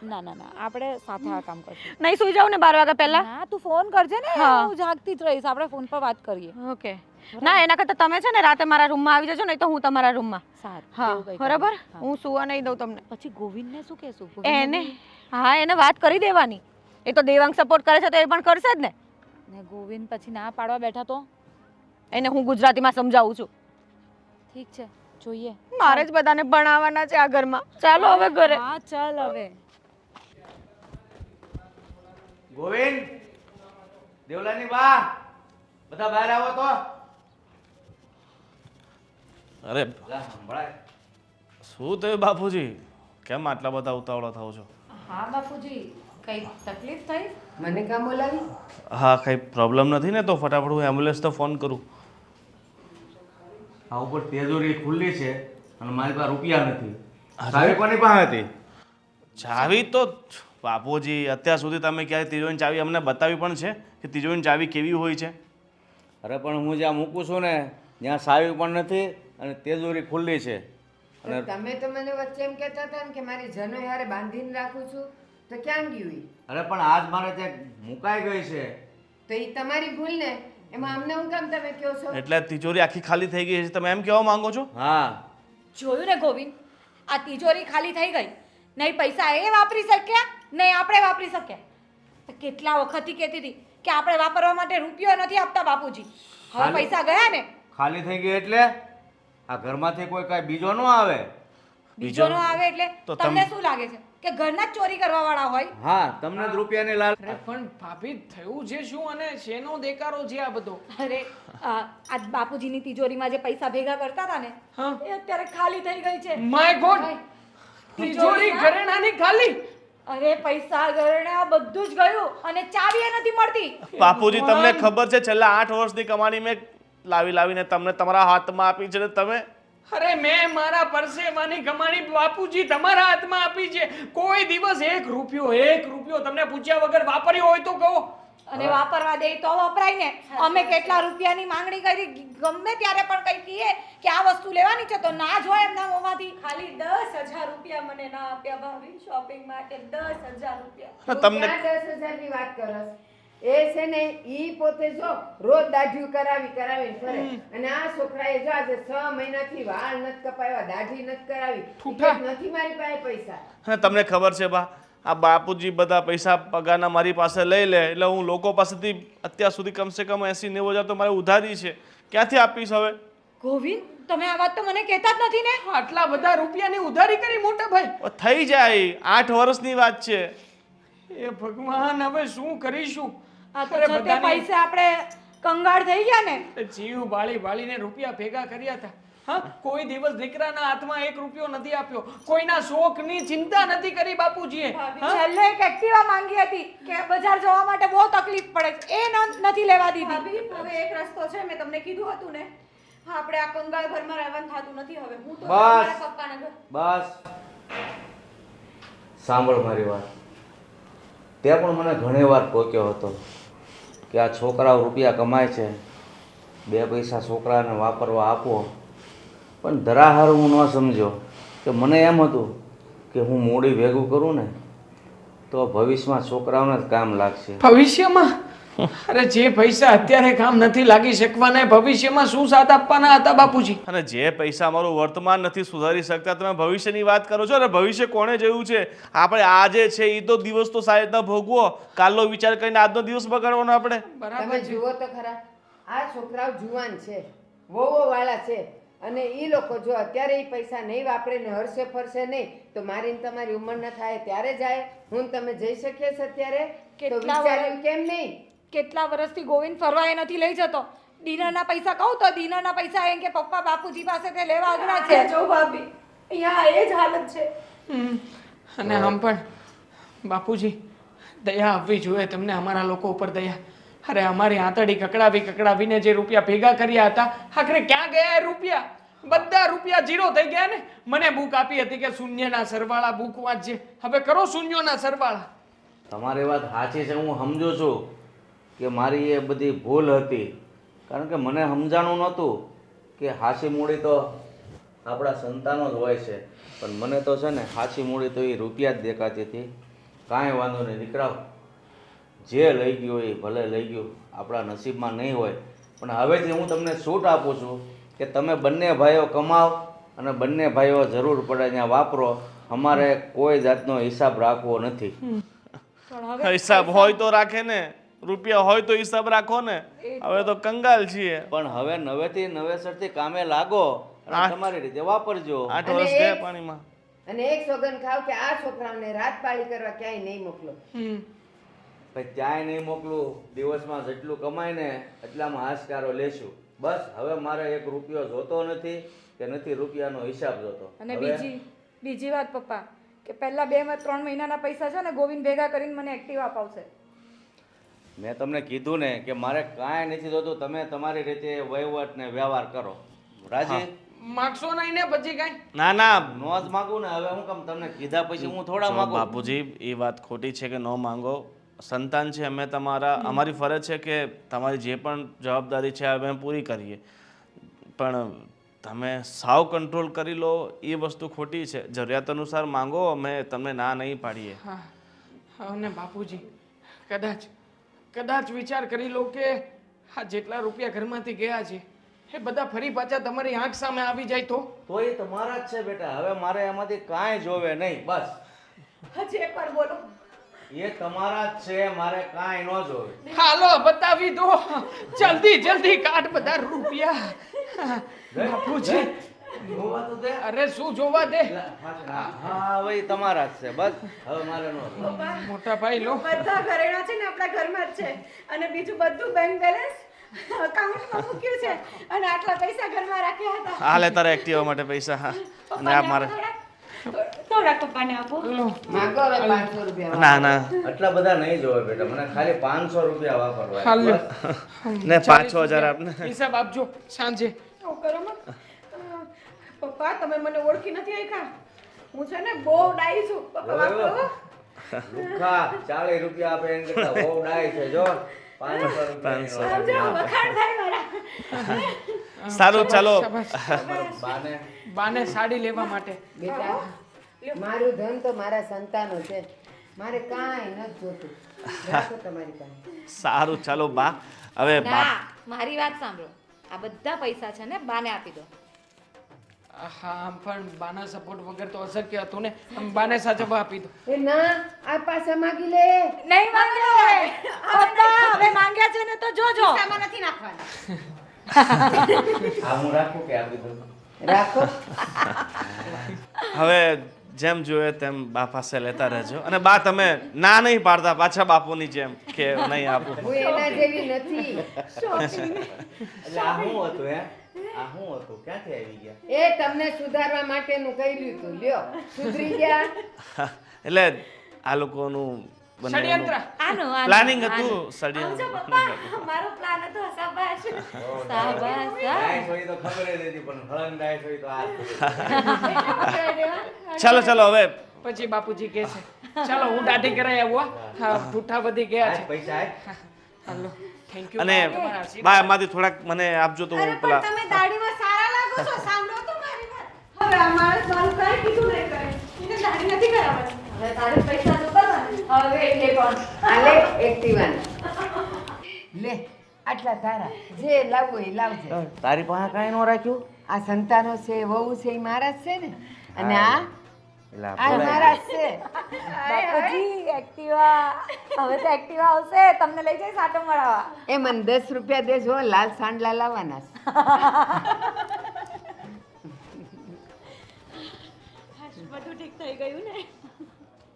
ના આપણે સાથે આ કામ કરશું. નહીં સુઈ જાવ ને 12 વાગ્યા પહેલા. ના તું ફોન કરજે ને, હા. હું જાગતી જ રહીશ. આપણે ફોન પર વાત કરીએ. ઓકે. ના એના કરતાં તમે છે ને રાતે મારા રૂમમાં આવી જજો નહીં તો હું તમારા રૂમમાં. સારું. હા એવું કંઈ બરાબર. કરીએ. હા. હું સુવા નહીં દઉં તમને. પછી ગોવિંદને શું કહેશું? એને હા એને વાત કરી દેવાની. એ તો દેવાંગ સપોર્ટ કરે છે તો એ પણ કરશે જ ને. ને ગોવિંદ પછી ના પાડવા બેઠા તો એને હું ગુજરાતીમાં સમજાવું છું. ઠીક છે, જોઈએ. મારે જ બધાને ભણાવવાના છે આ ઘરમાં. ચાલો હવે ઘરે. હા ચાલ હવે. ગોવિંદ, દેવલાની બા, બધા બહાર આવો તો. અરે લા, સંભળાય. શું થયું બાપુજી? કેમ આટલા બધા ઉતાવળા થાવ છો? હા બાપુજી, કઈ તકલીફ થઈ? મને કામ બોલાવી? હા, કંઈ પ્રોબ્લેમ નથી ને? તો ફટાફટ હું એમ્બ્યુલન્સ તો ફોન કરું. આ ઉપર તેજોરી ખુલ્લી છે અને મારી પાસે રૂપિયા નથી. ચાવી કોની પાસે હતી? ચાવી તો બાપુજી અત્યાર સુધી તમે ક્યારે તિજોરીની ચાવી અમને બતાવી પણ છે કે તિજોરીની ચાવી કેવી હોય છે? અરે પણ હું જ્યાં મૂકું છું ને ત્યાં ચાવી પણ નથી અને તેજોરી ખુલ્લી છે. તો તમે તો મને વચ્ચે એમ કહેતા હતા ને કે મારી જનો યારે બાંધીને રાખું છું, તો ક્યાં ગયું ઈ? અરે પણ આજ મારે ત્યાં મુકાઈ ગઈ છે. તો એ તમારી ભૂલ ને, એમાં અમને હું કામ તમે કહો છો? એટલે તિજોરી આખી ખાલી થઈ ગઈ છે તમે એમ કહેવા માંગો છો? હા, જોયું ને ગોવિંદ, આ તિજોરી ખાલી થઈ ગઈ. નહીં પૈસા એ વાપરી શક્યા, નહીં આપણે વાપરી શક્યા. તો કેટલા વખતથી કહેતી હતી કે આપણે વાપરવા માટે રૂપિયો નથી આપતા બાપુજી. હવે ખાલી- પૈસા ગયા ને, ખાલી થઈ ગઈ એટલે આ ઘરમાંથી કોઈ કાંઈ બીજો ન આવે. બીજો નો આવે એટલે તો તમને શું લાગે છે કે ઘરના જ ચોરી કરવા વાળા હોય? હા, તમને જ રૂપિયાની લાલ. અરે પણ ભાભી થયું છે શું અને શેનો દેકારો છે આ બધો? અરે આ બાપુજીની તિજોરીમાં જે પૈસા ભેગા કરતા હતા ને, હા. એ અત્યારે ખાલી થઈ ગઈ છે. માય ગોડ, તિજોરી ઘરેણાની ખાલી. અરે પૈસા ઘરેણા બધું જ ગયું અને ચાવી એ નથી મળતી. બાપુજી તમને ખબર છે છેલ્લા 8 વર્ષની કમાણી મેં લાવીને તમને તમારા હાથમાં આપી છે ને તમે અરે મેં મારા પરસેવાની કમાણી બાપુજી તમારા હાથમાં આપી છે. કોઈ દિવસ 1 રૂપિયો તમને પૂછ્યા વગર વાપર્યો હોય તો કહો. અને વાપરવા દે તો વપરાય ને. અમે કેટલા રૂપિયાની માંગણી કરી, ગમે ત્યારે પણ કઈ કહીએ કે આ વસ્તુ લેવાની છે તો ના જ હોય એમના મોંમાંથી. ખાલી 10,000 રૂપિયા મને ના આપ્યા ભાભી શોપિંગ માટે. 10,000 રૂપિયા. તું તમને ક્યાં 10,000 ની વાત કરસ? એ છે ને ઈ પોતે જો રોજ દાઢી કરાવી ફરે, અને આ છોકરાએ જો આજે 6 મહિનાથી વાળ નથી કપાવ્યા, દાઢી નથી કરાવી. ઠૂઠા. ઈ કે નથી મારી પાસે પૈસા. અને તમને ખબર છે બા, આ બાપુજી બધા પૈસા પગારના મારી પાસે લઈ લે એટલે હું લોકો પાસેથી અત્યાર સુધી કમસે કમ 80-90 હજાર તો મારે ઉધારી છે. ક્યાંથી આપીશ હવે? ગોવિંદ, તમે આ વાત તો મને કહેતા જ નથી ને. આટલા બધા રૂપિયાની ઉધારી કરી મોટા ભાઈ? થઈ જાય, 8 વર્ષની વાત છે. એ ભગવાન, હવે શું કરીશું? આ તો અરે છતે બધાની- પૈસે આપણે કંગાળ થઈ ગયા ને. જીવ બાળીને રૂપિયા ભેગા કર્યા હતા. હા, કોઈ દિવસ દીકરાના હાથમાં 1 રૂપિયો નથી આપ્યો. કોઈના શોખની ચિંતા નથી કરી બાપુજીએ. હા? છેલ્લે એક એક્ટિવા માંગી હતી કે બજાર જવા માટે બહુ તકલીફ પડે છે, એ નથી લેવા દીધી. ભાભી હવે એક રસ્તો છે, મેં તમને કીધું હતું ને. હા, આપણે આ કંગાળ ઘરમાં રહેવાનું થતું નથી હવે. હું તો બસ. મારા પપ્પાના ઘર. બસ સાંભળ મારી વાત. તે પણ મને ઘણી વાર ટોક્યો હતો કે આ છોકરાઓ રૂપિયા કમાય છે, 2 પૈસા છોકરાને વાપરવા આપો. પણ ધરાહાર હું ન સમજ્યો કે મને એમ હતું કે હું મૂડી ભેગું કરું ને તો ભવિષ્યમાં છોકરાઓને જ કામ લાગશે. ભવિષ્યમાં? અરે જે પૈસા અત્યારે કામ નથી લાગી શકવાના, એ ભવિષ્યમાં શું સાથ આપવાના હતા બાપુજી? અને જે પૈસા અમારું વર્તમાન નથી સુધારી શકતા તમે ભવિષ્યની વાત કરો છો. અરે ભવિષ્ય કોણે જોયું છે? આપણે આજે છે એ તો દિવસ તો સારી રીતના ભોગવો, કાલનો વિચાર કરીને આજનો દિવસ બગાડવાનો આપણે. તમે જુઓ તો ખરા, આ છોકરાઓ જુવાન છે, વહુઓ વાળા છે, અને ઈ લોકો જો અત્યારે ઈ પૈસા નહીં વાપરે ને હરશે ફરશે નહીં તો મારી ને તમારી ઉંમર ન થાય ત્યારે જાય. હું ને તમે જઈ શકીએ છે અત્યારે? તો કેટલા વિચાર્યું કેમ નહીં? કેટલા વર્ષથી ગોવિંદ ફરવા એ નથી લઈ જતો. ડિનરના પૈસા કહું તો ડિનરના પૈસા એમ કે પપ્પા બાપુજી પાસે તે લેવા અઘરા છે. જો ભાભી અહીંયા એ જ હાલત છે. અને આમ પણ બાપુજી, દયા આવવી જોઈએ તમને, અમારા લોકો ઉપર દયા. અરે અમારી આંતડી કકડાવીને જે રૂપિયા ભેગા કર્યા હતા, આખરે ક્યાં ગયા એ રૂપિયા? બધા રૂપિયા 0 થઈ ગયા ને. મને બુક આપી હતી કે શૂન્યના સરવાળા બુક વાંચજે. હવે કરો શૂન્યોના સરવાળા. તમારી વાત સાચી છે, હું સમજુ છું કે મારી એ બધી ભૂલ હતી, કારણ કે મને સમજાણું નહોતું કે હાચી મૂડી તો આપણા સંતાનો જ હોય છે, પણ મને તો છે ને હાચી મૂડી તો એ રૂપિયા જ દેખાતી હતી. કાંઈ વાંધો નહીં દીકરા, જે લઈ ગયું એ ભલે લઈ ગયું, આપણા નસીબમાં નહીં હોય. પણ હવેથી હું તમને છૂટ આપું છું કે તમે બંને ભાઈઓ કમાવ અને બંને ભાઈઓ જરૂર પડે ત્યાં વાપરો. અમારે કોઈ જાતનો હિસાબ રાખવો નથી. હિસાબ હોય તો રાખે ને, રૂપિયા હોય તો હિસાબ રાખો ને. હવે તો કંગાલ છીએ. પણ હવે નવેથી નવેસરથી કામે લાગો અને તમારી રીતે વાપરજો. 8 વર્ષ ગયા પાણીમાં. અને એક સોગન ખાવ કે આ છોકરાઓને રાત પાળી કરવા ક્યાંય નહીં મોકલો. ભાઈ ક્યાંય નહીં મોકલું, દિવસમાં જેટલું કમાય ને એટલામાં હાશકારો લેશું. બસ હવે મારે 1 રૂપિયો જોતો નથી કે નથી રૂપિયાનો હિસાબ જોતો. અને હવે બીજી વાત પપ્પા, કે પહેલા 2-3 મહિનાના પૈસા છે ને ગોવિંદ ભેગા કરીને મને એક્ટિવા અપાવશે. મેં તમને કીધું ને કે મારે કાંઈ નથી જોતું, તમે તમારી રીતે વહીવટ ને વ્યવહાર કરો. રાજી? માગશો નહીં ને પછી કાંઈ? ના ના નો જ માગું ને, હવે હું કામ તમને કીધા પછી હું થોડા જો માગું? બાપુજી, એ વાત ખોટી છે કે ન માંગો. સંતાન છે, અમે અમારી ફરજ છે કે તમારી જે પણ જવાબદારી છે અમે પૂરી કરીએ, પણ તમે સાવ કંટ્રોલ કરી લો એ વસ્તુ ખોટી છે. જરૂરિયાત અનુસાર માંગો, અમે તમને ના નહીં પાડીએ. હા, અને બાપુજી કદાચ વિચાર કરી લો કે આ જેટલા રૂપિયા ઘરમાંથી ગયા છે એ બધા ફરી પાછા તમારી આંખ સામે આવી જાય તો એ તમારા જ છે બેટા, હવે મારે એમાંથી કાંઈ જોવે નહીં. બસ હજી એકવાર બોલો. એ તમારા જ છે, મારે કાંઈ ન જોવે. હાલો બતાવી દો, જલ્દી કાઢ બધા રૂપિયા. બાપુજી, જોવા તો દે. અરે શું જોવા દે? હા હવે ઈ તમારા જ છે, બસ હવે મારે ન જોવે. મોટા ભાઈ લો. બધા ઘરેણા છે ને આપણા ઘરમાં જ છે, અને બીજું બધું બેંક બેલેન્સ અકાઉન્ટમાં મૂક્યું છે, અને આટલા પૈસા ઘરમાં રાખ્યા હતા. હાલે તારા એક્ટિવા માટે પૈસા. હા, અને આ મારે થોડાક પપ્પાને આપો. માંગો હવે 500 રૂપિયા. ના ના આટલા બધા નહીં જોવે બેટા, મને ખાલી 500 રૂપિયા વાપરવા. હાલો. બસ. ને 5-6 હજાર આપને. હિસાબ આપજો સાંજે. આવું કરો મત. પપ્પા તમે મને ઓળખી નથી આયખા. હું છે ને બહુ ડાઈ છું. પપ્પા વાત કરો. લુખ્ખા 40 રૂપિયા આપે એમ કરતા બહુ ડાય છે. જો 500 રૂપિયા સમજો વખાણ થાય મારા. સારું, ચાલો. બાને સાડી લેવા માટે. બેટા, મારું ધન તો મારા સંતાનો છે, મારે કાંઈ નથી જોતું. રાખો તમારી પાસે. સારું, ચાલો બા. હવે બા ના, મારી વાત સાંભળો. આ બધા પૈસા છે ને બાને આપી દો. હા, પણ બાના સપોર્ટ વગર તો અશક્ય હતું ને. બાને સાચવવા આપી દો. એ ના, આ પાછા માગી લે. નહીં માંગો પપ્પા, હવે માંગ્યા છે ને તો જોજો. આમાં નથી નાખવાના. આ હું રાખું કે આપી દઉં? રાખો. હવે જેમ જોઈએ તેમ બા પાસે લેતા રહેજો. અને બા તમે ના નહીં પાડતા પાછા બાપુની જેમ કે નહીં આપું. હું એના જેવી નથી. એટલે આ શું હતું હે? આ શું હતું? ક્યાંથી આવી ગયા? એ તમને સુધારવા માટેનું કર્યું હતું. લ્યો, સુધરી ગયા. એટલે આ લોકોનું ષડયંત્ર. પ્લાનિંગ હતું. મારો પ્લાન હતો. શાબાશ. ડાયસ હોય તો ખબર જ હતી, પણ હળંગ ડાયસ હોય તો આ ચાલો ચાલો હવે પછી બાપુજી કહે છે ચાલો હું દાઢી કરાઈ આવું. હા, પૂઠા વધી ગયા છે. પૈસા હાલો, થેન્ક યુ. અને બા એમાંથી થોડાક મને આપજો તો હું પેલા તમે દાઢીમાં સારા લાગો છો, સાંભળો તો મારી વાત. હવે આ માણસ મારું કાંઈ કીધું નહીં કરે. એને દાઢી નથી કરાવવાની. હવે તારે પૈસા તો કરવાના. હવે એટલે પણ આલે એક્ટિવાને. લે, આટલા તારા. જે લાવવું એ લાવજે. તારી પાસે કાંઈ ન રાખ્યું? આ સંતાનો છે, વહુ છે, એ મારા જ છે ને. અને આ એલા આ મારા જ છે. બાપુજી એક્ટિવા, હવે તો એક્ટિવા આવશે, તમને લઈ જઈશ આટો મરાવા. એ મને 10 રૂપિયા દેજો, લાલ સાંડલા લાવવાના છે. બધું ઠીક થઈ ગયું ને.